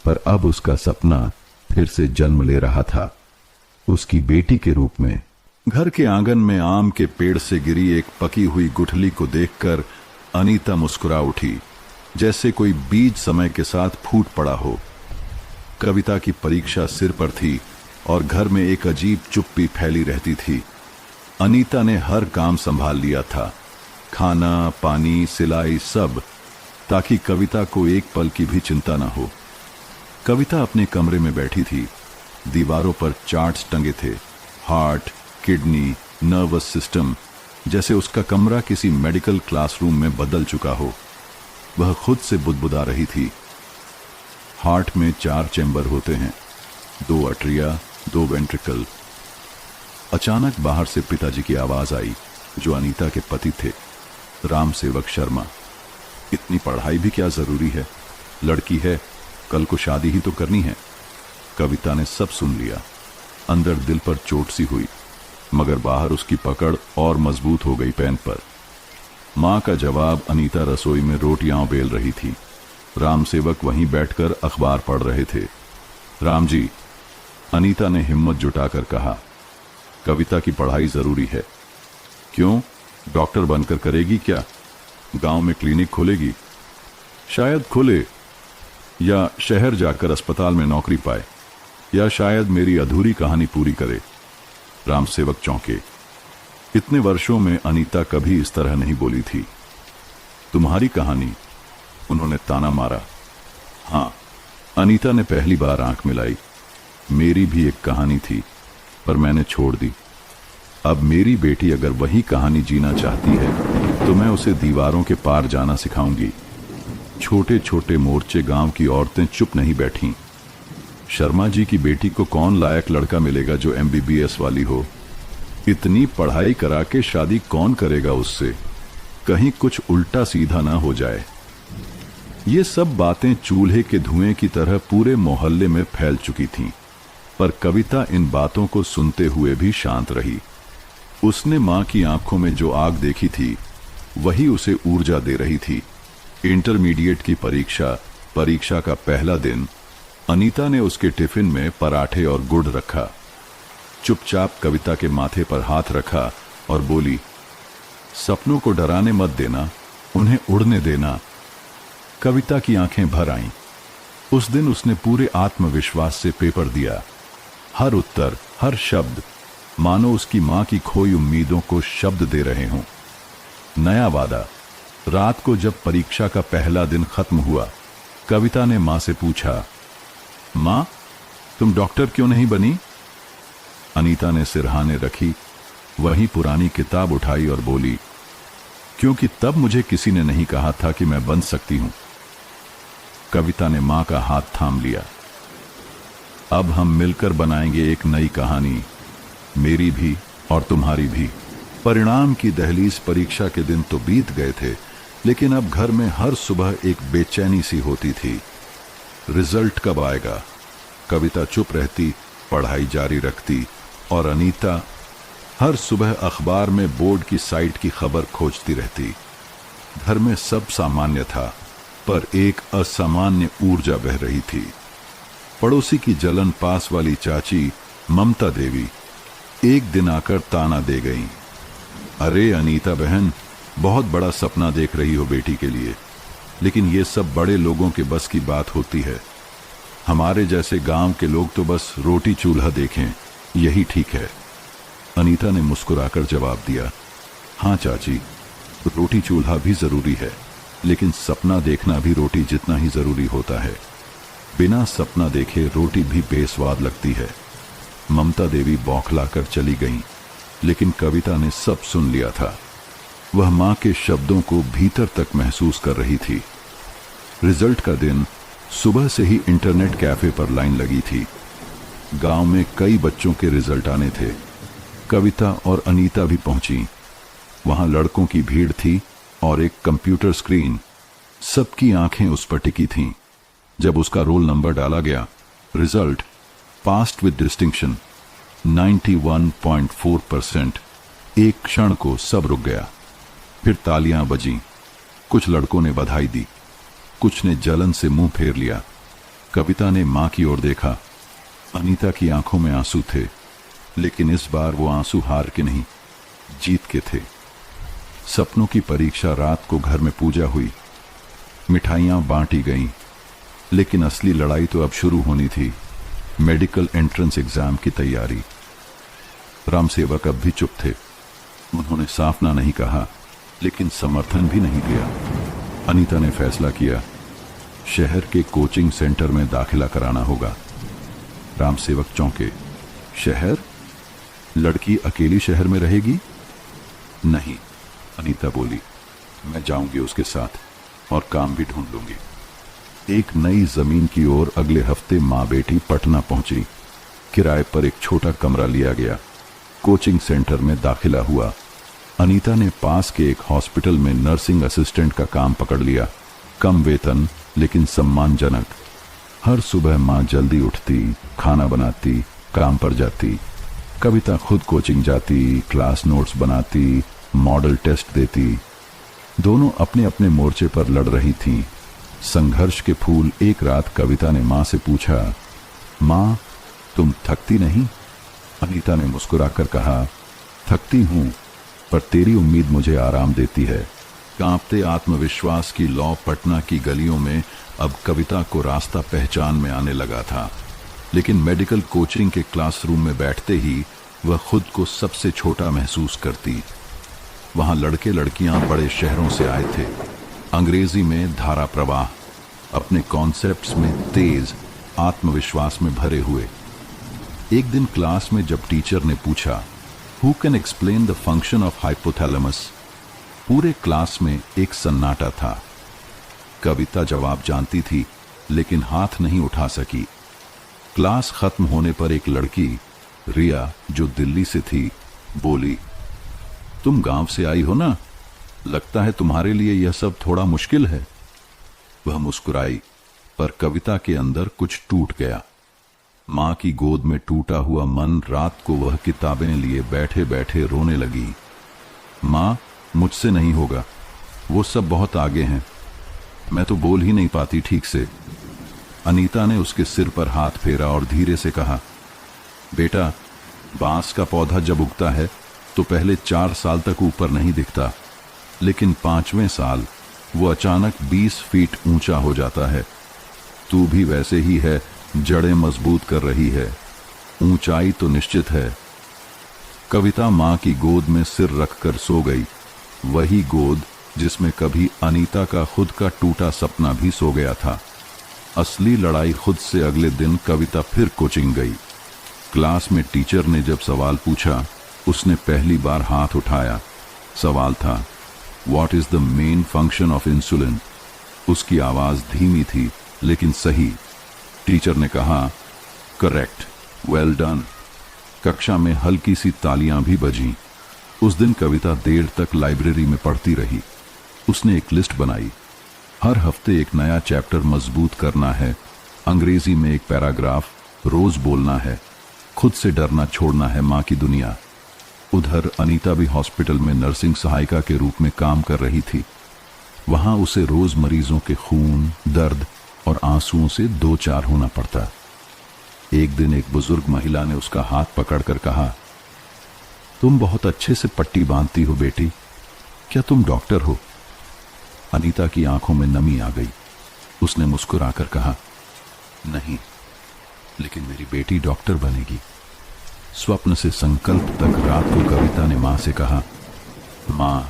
पर अब उसका सपना फिर से जन्म ले रहा था, उसकी बेटी के रूप में। घर के आंगन में आम के पेड़ से गिरी एक पकी हुई गुठली को देखकर अनीता मुस्कुरा उठी, जैसे कोई बीज समय के साथ फूट पड़ा हो। कविता की परीक्षा सिर पर थी और घर में एक अजीब चुप्पी फैली रहती थी। अनीता ने हर काम संभाल लिया था, खाना, पानी, सिलाई, सब, ताकि कविता को एक पल की भी चिंता न हो। कविता अपने कमरे में बैठी थी। दीवारों पर चार्ट्स टंगे थे, हार्ट, किडनी, नर्वस सिस्टम, जैसे उसका कमरा किसी मेडिकल क्लासरूम में बदल चुका हो। वह खुद से बुदबुदा रही थी। हार्ट में 4 चैम्बर होते हैं, 2 अट्रिया, 2 वेंट्रिकल। अचानक बाहर से पिताजी की आवाज आई, जो अनीता के पति थे, राम सेवक शर्मा। इतनी पढ़ाई भी क्या जरूरी है? लड़की है, कल को शादी ही तो करनी है। कविता ने सब सुन लिया। अंदर दिल पर चोट सी हुई, मगर बाहर उसकी पकड़ और मजबूत हो गई पेन पर। मां का जवाब, अनीता रसोई में रोटियां बेल रही थी। राम सेवक वहीं बैठकर अखबार पढ़ रहे थे। राम जी, अनीता ने हिम्मत जुटाकर कहा, कविता की पढ़ाई जरूरी है। क्यों, डॉक्टर बनकर करेगी क्या? गांव में क्लिनिक खोलेगी? शायद खोले, या शहर जाकर अस्पताल में नौकरी पाए, या शायद मेरी अधूरी कहानी पूरी करे। राम सेवक चौंके। इतने वर्षों में अनीता कभी इस तरह नहीं बोली थी। तुम्हारी कहानी? उन्होंने ताना मारा। हाँ, अनीता ने पहली बार आंख मिलाई। मेरी भी एक कहानी थी, पर मैंने छोड़ दी। अब मेरी बेटी अगर वही कहानी जीना चाहती है, तो मैं उसे दीवारों के पार जाना सिखाऊंगी। छोटे छोटे मोर्चे गांव की औरतें चुप नहीं बैठीं। शर्मा जी की बेटी को कौन लायक लड़का मिलेगा जो MBBS वाली हो? इतनी पढ़ाई करा के शादी कौन करेगा उससे? कहीं कुछ उल्टा सीधा ना हो जाए। ये सब बातें चूल्हे के धुएं की तरह पूरे मोहल्ले में फैल चुकी थीं, पर कविता इन बातों को सुनते हुए भी शांत रही। उसने मां की आंखों में जो आग देखी थी, वही उसे ऊर्जा दे रही थी। इंटरमीडिएट की परीक्षा का पहला दिन अनीता ने उसके टिफिन में पराठे और गुड़ रखा। चुपचाप कविता के माथे पर हाथ रखा और बोली, सपनों को डराने मत देना, उन्हें उड़ने देना। कविता की आंखें भर आईं। उस दिन उसने पूरे आत्मविश्वास से पेपर दिया। हर उत्तर, हर शब्द मानो उसकी मां की खोई उम्मीदों को शब्द दे रहे हों। नया वादा। रात को जब परीक्षा का पहला दिन खत्म हुआ, कविता ने मां से पूछा, मां, तुम डॉक्टर क्यों नहीं बनी? अनीता ने सिरहाने रखी, वही पुरानी किताब उठाई और बोली, क्योंकि तब मुझे किसी ने नहीं कहा था कि मैं बन सकती हूं। कविता ने मां का हाथ थाम लिया। अब हम मिलकर बनाएंगे एक नई कहानी, मेरी भी और तुम्हारी भी। परिणाम की दहलीज। परीक्षा के दिन तो बीत गए थे, लेकिन अब घर में हर सुबह एक बेचैनी सी होती थी। रिजल्ट कब आएगा? कविता चुप रहती, पढ़ाई जारी रखती, और अनीता हर सुबह अखबार में बोर्ड की साइट की खबर खोजती रहती। घर में सब सामान्य था, पर एक असामान्य ऊर्जा बह रही थी। पड़ोसी की जलन पास वाली चाची ममता देवी एक दिन आकर ताना दे गईं, अरे अनीता बहन, बहुत बड़ा सपना देख रही हो बेटी के लिए, लेकिन ये सब बड़े लोगों के बस की बात होती है। हमारे जैसे गांव के लोग तो बस रोटी चूल्हा देखें, यही ठीक है। अनीता ने मुस्कुराकर जवाब दिया, हाँ चाची, रोटी चूल्हा भी जरूरी है, लेकिन सपना देखना भी रोटी जितना ही जरूरी होता है। बिना सपना देखे रोटी भी बेस्वाद लगती है। ममता देवी बौखलाकर चली गईं, लेकिन कविता ने सब सुन लिया था। वह मां के शब्दों को भीतर तक महसूस कर रही थी। रिजल्ट का दिन सुबह से ही इंटरनेट कैफे पर लाइन लगी थी। गांव में कई बच्चों के रिजल्ट आने थे। कविता और अनीता भी पहुंची। वहां लड़कों की भीड़ थी और एक कंप्यूटर स्क्रीन। सबकी आंखें उस पर टिकी थीं। जब उसका रोल नंबर डाला गया, रिजल्ट पास्ड विद डिस्टिंक्शन 91.4%। एक क्षण को सब रुक गया। फिर तालियां बजीं। कुछ लड़कों ने बधाई दी, कुछ ने जलन से मुंह फेर लिया। कविता ने मां की ओर देखा। अनीता की आंखों में आंसू थे, लेकिन इस बार वो आंसू हार के नहीं, जीत के थे। सपनों की परीक्षा रात को घर में पूजा हुई, मिठाइयां बांटी गईं, लेकिन असली लड़ाई तो अब शुरू होनी थी। मेडिकल एंट्रेंस एग्जाम की तैयारी। रामसेवक अब भी चुप थे। उन्होंने साफ ना नहीं कहा, लेकिन समर्थन भी नहीं दिया। अनीता ने फैसला किया, शहर के कोचिंग सेंटर में दाखिला कराना होगा। रामसेवक चौंके, शहर? लड़की अकेली शहर में रहेगी? नहीं, अनीता बोली, मैं जाऊंगी उसके साथ और काम भी ढूंढ लूंगी। एक नई जमीन की ओर अगले हफ्ते मां बेटी पटना पहुंची। किराए पर एक छोटा कमरा लिया गया। कोचिंग सेंटर में दाखिला हुआ। अनीता ने पास के एक हॉस्पिटल में नर्सिंग असिस्टेंट का काम पकड़ लिया। कम वेतन, लेकिन सम्मानजनक। हर सुबह मां जल्दी उठती, खाना बनाती, काम पर जाती। कविता खुद कोचिंग जाती, क्लास नोट्स बनाती, मॉडल टेस्ट देती। दोनों अपने अपने मोर्चे पर लड़ रही थीं। संघर्ष के फूल। एक रात कविता ने मां से पूछा, मां, तुम थकती नहीं? अनीता ने मुस्कुराकर कहा, थकती हूं, पर तेरी उम्मीद मुझे आराम देती है। कांपते आत्मविश्वास की लौ पटना की गलियों में अब कविता को रास्ता पहचान में आने लगा था। लेकिन मेडिकल कोचिंग के क्लासरूम में बैठते ही वह खुद को सबसे छोटा महसूस करती। वहां लड़के लड़कियां बड़े शहरों से आए थे, अंग्रेजी में धारा प्रवाह, अपने कॉन्सेप्ट्स में तेज, आत्मविश्वास में भरे हुए। एक दिन क्लास में जब टीचर ने पूछा, who can explain the function of hypothalamus, पूरे क्लास में एक सन्नाटा था। कविता जवाब जानती थी, लेकिन हाथ नहीं उठा सकी। क्लास खत्म होने पर एक लड़की, रिया, जो दिल्ली से थी, बोली, तुम गांव से आई हो ना, लगता है तुम्हारे लिए यह सब थोड़ा मुश्किल है। वह मुस्कुराई, पर कविता के अंदर कुछ टूट गया। मां की गोद में टूटा हुआ मन। रात को वह किताबें लिए बैठे बैठे रोने लगी। मां, मुझसे नहीं होगा, वो सब बहुत आगे हैं। मैं तो बोल ही नहीं पाती ठीक से। अनीता ने उसके सिर पर हाथ फेरा और धीरे से कहा, बेटा, बांस का पौधा जब उगता है तो पहले 4 साल तक ऊपर नहीं दिखता, लेकिन 5वें साल वो अचानक 20 फीट ऊंचा हो जाता है। तू भी वैसे ही है, जड़ें मजबूत कर रही है, ऊंचाई तो निश्चित है। कविता मां की गोद में सिर रखकर सो गई, वही गोद जिसमें कभी अनीता का खुद का टूटा सपना भी सो गया था। असली लड़ाई खुद से अगले दिन कविता फिर कोचिंग गई। क्लास में टीचर ने जब सवाल पूछा, उसने पहली बार हाथ उठाया। सवाल था, what is the main function of insulin. उसकी आवाज धीमी थी लेकिन सही। टीचर ने कहा, करेक्ट, वेल डन। कक्षा में हल्की सी तालियां भी बजीं। उस दिन कविता देर तक लाइब्रेरी में पढ़ती रही। उसने एक लिस्ट बनाई, हर हफ्ते एक नया चैप्टर मजबूत करना है, अंग्रेजी में एक पैराग्राफ रोज बोलना है, खुद से डरना छोड़ना है, मां की दुनिया। उधर अनीता भी हॉस्पिटल में नर्सिंग सहायिका के रूप में काम कर रही थी। वहां उसे रोज मरीजों के खून, दर्द और आंसुओं से दो चार होना पड़ता। एक दिन एक बुजुर्ग महिला ने उसका हाथ पकड़कर कहा, तुम बहुत अच्छे से पट्टी बांधती हो बेटी, क्या तुम डॉक्टर हो? अनीता की आंखों में नमी आ गई। उसने मुस्कुराकर कहा, नहीं, लेकिन मेरी बेटी डॉक्टर बनेगी। स्वप्न से संकल्प तक रात को कविता ने मां से कहा, मां,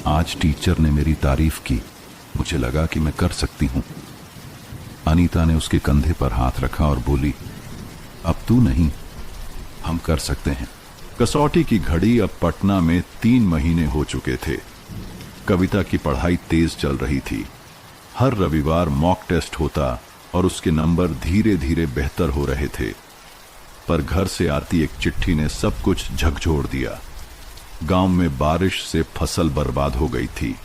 आज टीचर ने मेरी तारीफ की, मुझे लगा कि मैं कर सकती हूं। अनीता ने उसके कंधे पर हाथ रखा और बोली, अब तू नहीं, हम कर सकते हैं। कसौटी की घड़ी अब पटना में 3 महीने हो चुके थे। कविता की पढ़ाई तेज चल रही थी। हर रविवार मॉक टेस्ट होता और उसके नंबर धीरे धीरे बेहतर हो रहे थे। पर घर से आती एक चिट्ठी ने सब कुछ झकझोर दिया। गांव में बारिश से फसल बर्बाद हो गई थी।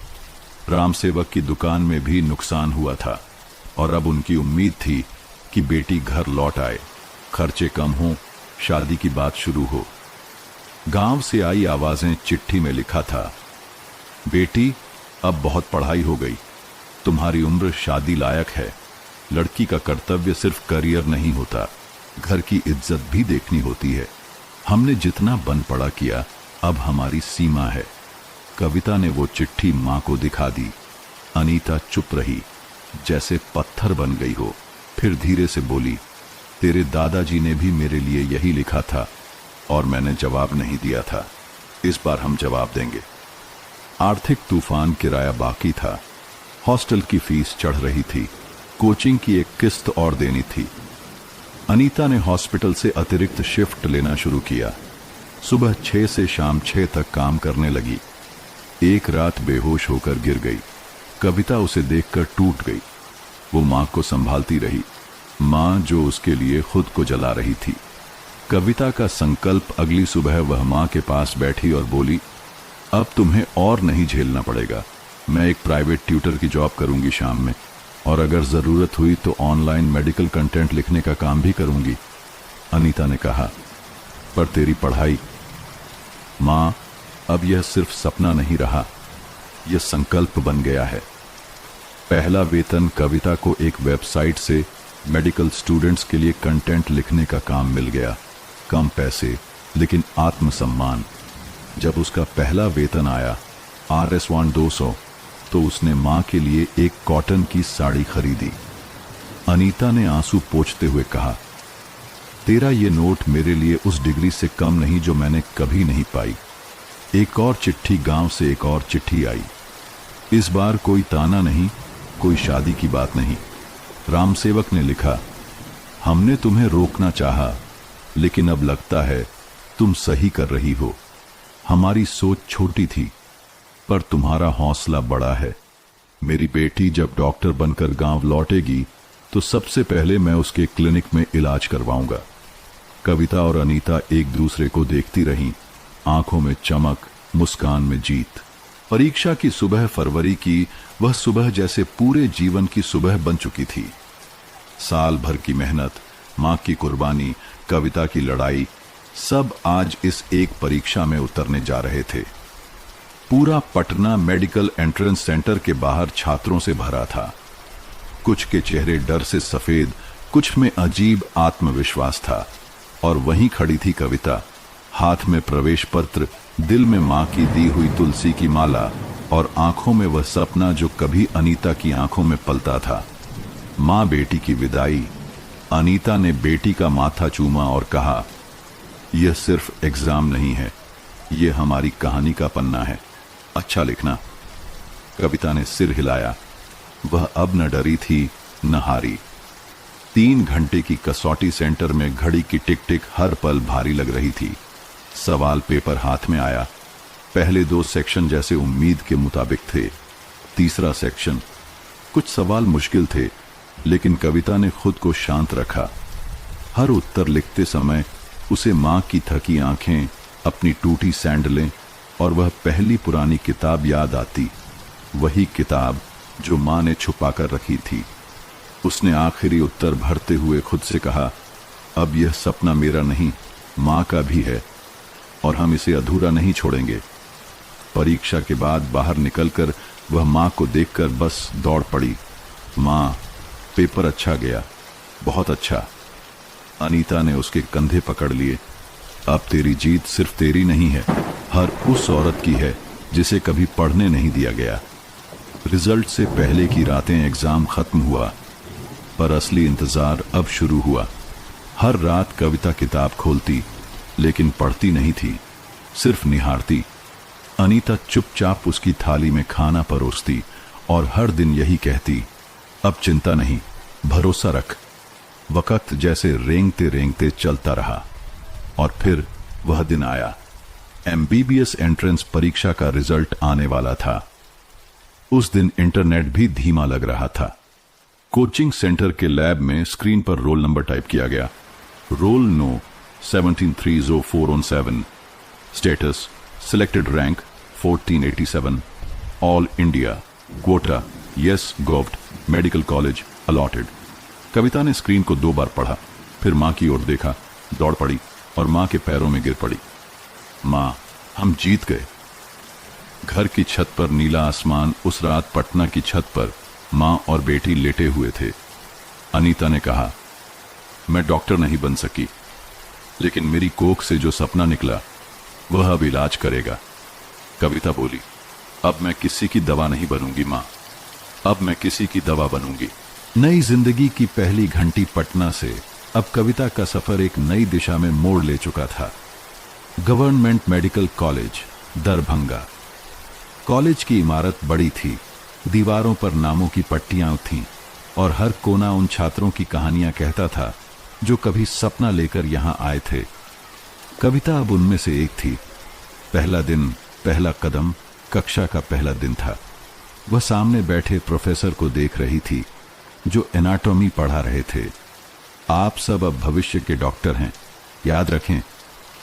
राम सेवक की दुकान में भी नुकसान हुआ था और अब उनकी उम्मीद थी कि बेटी घर लौट आए, खर्चे कम हो, शादी की बात शुरू हो। गांव से आई आवाजें चिट्ठी में लिखा था, बेटी, अब बहुत पढ़ाई हो गई, तुम्हारी उम्र शादी लायक है। लड़की का कर्तव्य सिर्फ करियर नहीं होता, घर की इज्जत भी देखनी होती है। हमने जितना बन पड़ा किया, अब हमारी सीमा है। कविता ने वो चिट्ठी मां को दिखा दी। अनीता चुप रही, जैसे पत्थर बन गई हो। फिर धीरे से बोली, तेरे दादाजी ने भी मेरे लिए यही लिखा था और मैंने जवाब नहीं दिया था। इस बार हम जवाब देंगे। आर्थिक तूफान, किराया बाकी था, हॉस्टल की फीस चढ़ रही थी, कोचिंग की एक किस्त और देनी थी। अनीता ने हॉस्पिटल से अतिरिक्त शिफ्ट लेना शुरू किया। सुबह 6 से शाम 6 तक काम करने लगी। एक रात बेहोश होकर गिर गई। कविता उसे देखकर टूट गई। वो मां को संभालती रही, मां जो उसके लिए खुद को जला रही थी। कविता का संकल्प, अगली सुबह वह मां के पास बैठी और बोली, अब तुम्हें और नहीं झेलना पड़ेगा। मैं एक प्राइवेट ट्यूटर की जॉब करूंगी शाम में, और अगर जरूरत हुई तो ऑनलाइन मेडिकल कंटेंट लिखने का काम भी करूंगी। अनीता ने कहा, पर तेरी पढ़ाई? मां, अब यह सिर्फ सपना नहीं रहा, यह संकल्प बन गया है। पहला वेतन कविता को एक वेबसाइट से मेडिकल स्टूडेंट्स के लिए कंटेंट लिखने का काम मिल गया। कम पैसे लेकिन आत्मसम्मान। जब उसका पहला वेतन आया, RS1 200, तो उसने मां के लिए एक कॉटन की साड़ी खरीदी। अनीता ने आंसू पोंछते हुए कहा, तेरा ये नोट मेरे लिए उस डिग्री से कम नहीं जो मैंने कभी नहीं पाई। एक और चिट्ठी, गांव से एक और चिट्ठी आई। इस बार कोई ताना नहीं, कोई शादी की बात नहीं। राम सेवक ने लिखा, हमने तुम्हें रोकना चाहा, लेकिन अब लगता है तुम सही कर रही हो। हमारी सोच छोटी थी, पर तुम्हारा हौसला बड़ा है। मेरी बेटी जब डॉक्टर बनकर गांव लौटेगी तो सबसे पहले मैं उसके क्लिनिक में इलाज करवाऊंगा। कविता और अनीता एक दूसरे को देखती रहीं, आंखों में चमक, मुस्कान में जीत। परीक्षा की सुबह फरवरी की, वह सुबह जैसे पूरे जीवन की सुबह बन चुकी थी। साल भर की मेहनत, मां की कुर्बानी, कविता की लड़ाई, सब आज इस एक परीक्षा में उतरने जा रहे थे। पूरा पटना मेडिकल एंट्रेंस सेंटर के बाहर छात्रों से भरा था। कुछ के चेहरे डर से सफेद, कुछ में अजीब आत्मविश्वास था। और वहीं खड़ी थी कविता, हाथ में प्रवेश पत्र, दिल में मां की दी हुई तुलसी की माला और आंखों में वह सपना जो कभी अनीता की आंखों में पलता था। मां बेटी की विदाई। अनीता ने बेटी का माथा चूमा और कहा, यह सिर्फ एग्जाम नहीं है, यह हमारी कहानी का पन्ना है, अच्छा लिखना। कविता ने सिर हिलाया। वह अब न डरी थी न हारी। 3 घंटे की कसौटी सेंटर में घड़ी की टिक टिक हर पल भारी लग रही थी। सवाल पेपर हाथ में आया। पहले 2 सेक्शन जैसे उम्मीद के मुताबिक थे। तीसरा सेक्शन, कुछ सवाल मुश्किल थे, लेकिन कविता ने खुद को शांत रखा। हर उत्तर लिखते समय उसे मां की थकी आंखें, अपनी टूटी सैंडलें और वह पहली पुरानी किताब याद आती, वही किताब जो मां ने छुपाकर रखी थी। उसने आखिरी उत्तर भरते हुए खुद से कहा, अब यह सपना मेरा नहीं, मां का भी है और हम इसे अधूरा नहीं छोड़ेंगे। परीक्षा के बाद बाहर निकलकर वह मां को देखकर बस दौड़ पड़ी। मां, पेपर अच्छा गया, बहुत अच्छा। अनीता ने उसके कंधे पकड़ लिए। अब तेरी जीत सिर्फ तेरी नहीं है, हर उस औरत की है जिसे कभी पढ़ने नहीं दिया गया। रिजल्ट से पहले की रातें एग्जाम खत्म हुआ, पर असली इंतजार अब शुरू हुआ। हर रात कविता किताब खोलती, लेकिन पढ़ती नहीं थी, सिर्फ निहारती। अनीता चुपचाप उसकी थाली में खाना परोसती और हर दिन यही कहती, अब चिंता नहीं, भरोसा रख। वक्त जैसे रेंगते रेंगते चलता रहा और फिर वह दिन आया। एमबीबीएस एंट्रेंस परीक्षा का रिजल्ट आने वाला था। उस दिन इंटरनेट भी धीमा लग रहा था। कोचिंग सेंटर के लैब में स्क्रीन पर रोल नंबर टाइप किया गया। Roll no 1730417। Status selected, rank 1487, all India, quota yes govt, medical college allotted. Kavita ने स्क्रीन को 2 बार पढ़ा, फिर मां की ओर देखा, दौड़ पड़ी और मां के पैरों में गिर पड़ी। मां, हम जीत गए। घर की छत पर नीला आसमान। उस रात पटना की छत पर मां और बेटी लेटे हुए थे। अनीता ने कहा, मैं डॉक्टर नहीं बन सकी, लेकिन मेरी कोख से जो सपना निकला वह अब इलाज करेगा। कविता बोली, अब मैं किसी की दवा नहीं बनूंगी मां, अब मैं किसी की दवा बनूंगी। नई जिंदगी की पहली घंटी पटना से अब कविता का सफर एक नई दिशा में मोड़ ले चुका था। Government medical college, Darbhanga. College की इमारत बड़ी थी, दीवारों पर नामों की पट्टियां थीं और हर कोना उन छात्रों की कहानियां कहता था जो कभी सपना लेकर यहां आए थे। कविता अब उनमें से एक थी। पहला दिन, पहला कदम, कक्षा का पहला दिन था। वह सामने बैठे प्रोफेसर को देख रही थी जो एनाटॉमी पढ़ा रहे थे। आप सब अब भविष्य के डॉक्टर हैं, याद रखें,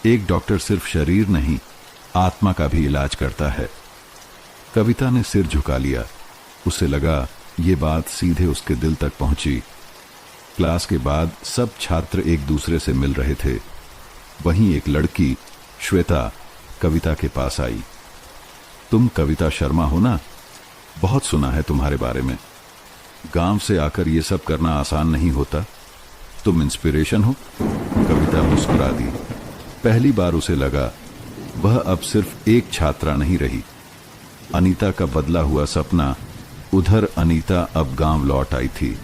एक डॉक्टर सिर्फ शरीर नहीं, आत्मा का भी इलाज करता है। कविता ने सिर झुका लिया। उसे लगा ये बात सीधे उसके दिल तक पहुंची। क्लास के बाद सब छात्र एक दूसरे से मिल रहे थे। वहीं एक लड़की, श्वेता, कविता के पास आई। तुम कविता शर्मा हो ना? बहुत सुना है तुम्हारे बारे में। गांव से आकर ये सब करना आसान नहीं होता। तुम इंस्पिरेशन हो। कविता मुस्कुरा दी। पहली बार उसे लगा वह अब सिर्फ एक छात्रा नहीं रही। अनीता का बदला हुआ सपना। उधर अनीता अब गांव लौट आई थी,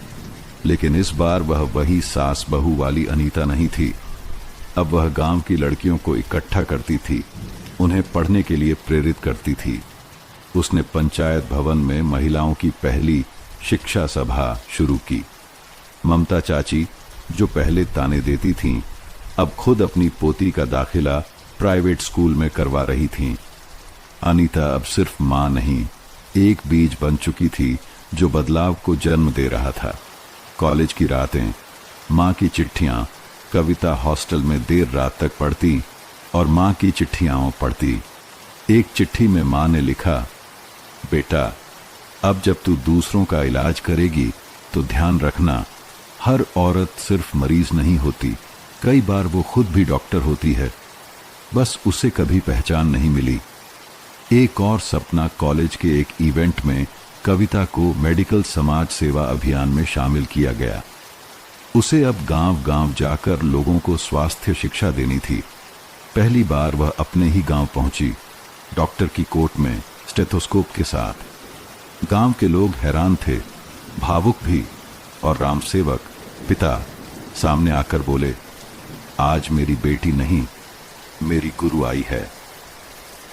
लेकिन इस बार वह वही सास बहू वाली अनीता नहीं थी। अब वह गांव की लड़कियों को इकट्ठा करती थी, उन्हें पढ़ने के लिए प्रेरित करती थी। उसने पंचायत भवन में महिलाओं की पहली शिक्षा सभा शुरू की। ममता चाची, जो पहले ताने देती थीं, अब खुद अपनी पोती का दाखिला प्राइवेट स्कूल में करवा रही थीं। अनीता अब सिर्फ मां नहीं, एक बीज बन चुकी थी जो बदलाव को जन्म दे रहा था। कॉलेज की रातें, मां की चिट्ठियां। कविता हॉस्टल में देर रात तक पढ़ती और मां की चिट्ठियां पढ़ती। एक चिट्ठी में मां ने लिखा, बेटा, अब जब तू दूसरों का इलाज करेगी तो ध्यान रखना, हर औरत सिर्फ मरीज नहीं होती, कई बार वो खुद भी डॉक्टर होती है, बस उसे कभी पहचान नहीं मिली। एक और सपना। कॉलेज के एक इवेंट में कविता को मेडिकल समाज सेवा अभियान में शामिल किया गया। उसे अब गांव-गांव जाकर लोगों को स्वास्थ्य शिक्षा देनी थी। पहली बार वह अपने ही गांव पहुंची, डॉक्टर की कोट में, स्टेथोस्कोप के साथ। गांव के लोग हैरान थे, भावुक भी, और रामसेवक पिता सामने आकर बोले, आज मेरी बेटी नहीं, मेरी गुरु आई है।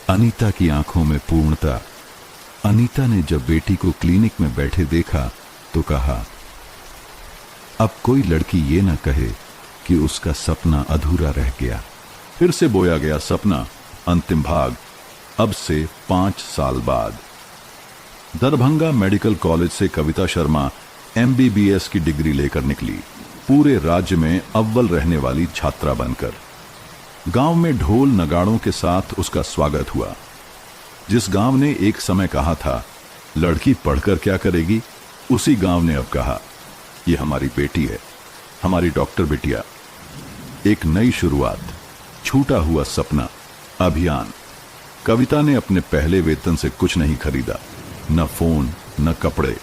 अनीता की आंखों में पूर्णता। अनीता ने जब बेटी को क्लिनिक में बैठे देखा तो कहा, अब कोई लड़की ये न कहे कि उसका सपना अधूरा रह गया। फिर से बोया गया सपना, अंतिम भाग, अब से 5 साल बाद। दरभंगा मेडिकल कॉलेज से कविता शर्मा MBBS की डिग्री लेकर निकली, पूरे राज्य में अव्वल रहने वाली छात्रा बनकर। गांव में ढोल नगाड़ों के साथ उसका स्वागत हुआ। जिस गांव ने एक समय कहा था, लड़की पढ़कर क्या करेगी, उसी गांव ने अब कहा, ये हमारी बेटी है, हमारी डॉक्टर बिटिया। एक नई शुरुआत, छूटा हुआ सपना, अभियान। कविता ने अपने पहले वेतन से कुछ नहीं खरीदा, न फोन न कपड़े।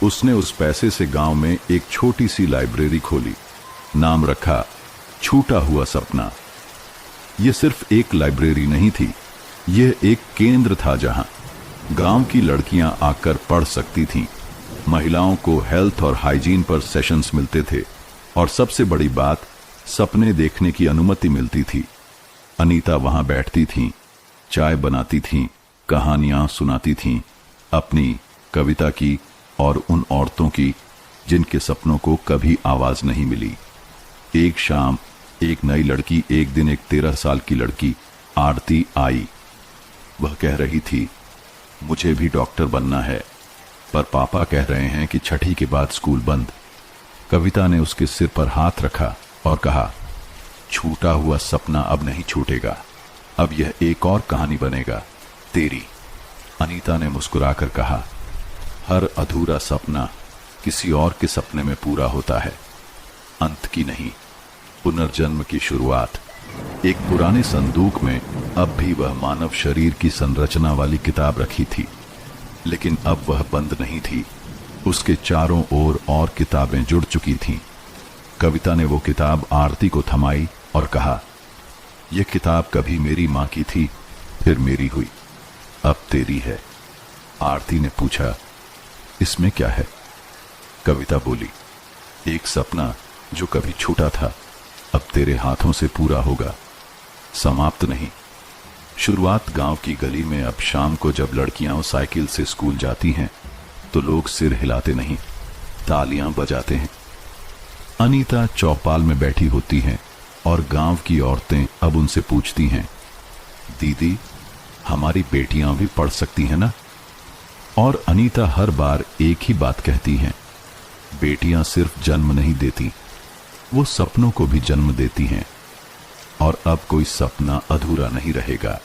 उसने उस पैसे से गांव में एक छोटी सी लाइब्रेरी खोली, नाम रखा छूटा हुआ सपना। यह सिर्फ एक लाइब्रेरी नहीं थी, यह एक केंद्र था जहां गांव की लड़कियां आकर पढ़ सकती थीं। महिलाओं को हेल्थ और हाइजीन पर सेशंस मिलते थे, और सबसे बड़ी बात, सपने देखने की अनुमति मिलती थी। अनीता वहां बैठती थीं, चाय बनाती थीं, कहानियां सुनाती थीं, अपनी, कविता की और उन औरतों की जिनके सपनों को कभी आवाज नहीं मिली। एक शाम एक नई लड़की, एक दिन एक 13 साल की लड़की आरती आई। वह कह रही थी, मुझे भी डॉक्टर बनना है, पर पापा कह रहे हैं कि 6ठी के बाद स्कूल बंद। कविता ने उसके सिर पर हाथ रखा और कहा, छूटा हुआ सपना अब नहीं छूटेगा, अब यह एक और कहानी बनेगा, तेरी। अनीता ने मुस्कुराकर कहा, हर अधूरा सपना किसी और के सपने में पूरा होता है, अंत की नहीं, पुनर्जन्म की शुरुआत। एक पुराने संदूक में अब भी वह मानव शरीर की संरचना वाली किताब रखी थी, लेकिन अब वह बंद नहीं थी। उसके चारों ओर और किताबें जुड़ चुकी थीं। कविता ने वो किताब आरती को थमाई और कहा, यह किताब कभी मेरी मां की थी, फिर मेरी हुई, अब तेरी है। आरती ने पूछा, इसमें क्या है? कविता बोली, एक सपना जो कभी छूटा था, अब तेरे हाथों से पूरा होगा, समाप्त नहीं। शुरुआत गांव की गली में। अब शाम को जब लड़कियां साइकिल से स्कूल जाती हैं तो लोग सिर हिलाते नहीं, तालियां बजाते हैं। अनीता चौपाल में बैठी होती हैं और गांव की औरतें अब उनसे पूछती हैं, दीदी, हमारी बेटियां भी पढ़ सकती हैं ना? और अनीता हर बार एक ही बात कहती हैं, बेटियां सिर्फ जन्म नहीं देती, वो सपनों को भी जन्म देती हैं, और अब कोई सपना अधूरा नहीं रहेगा।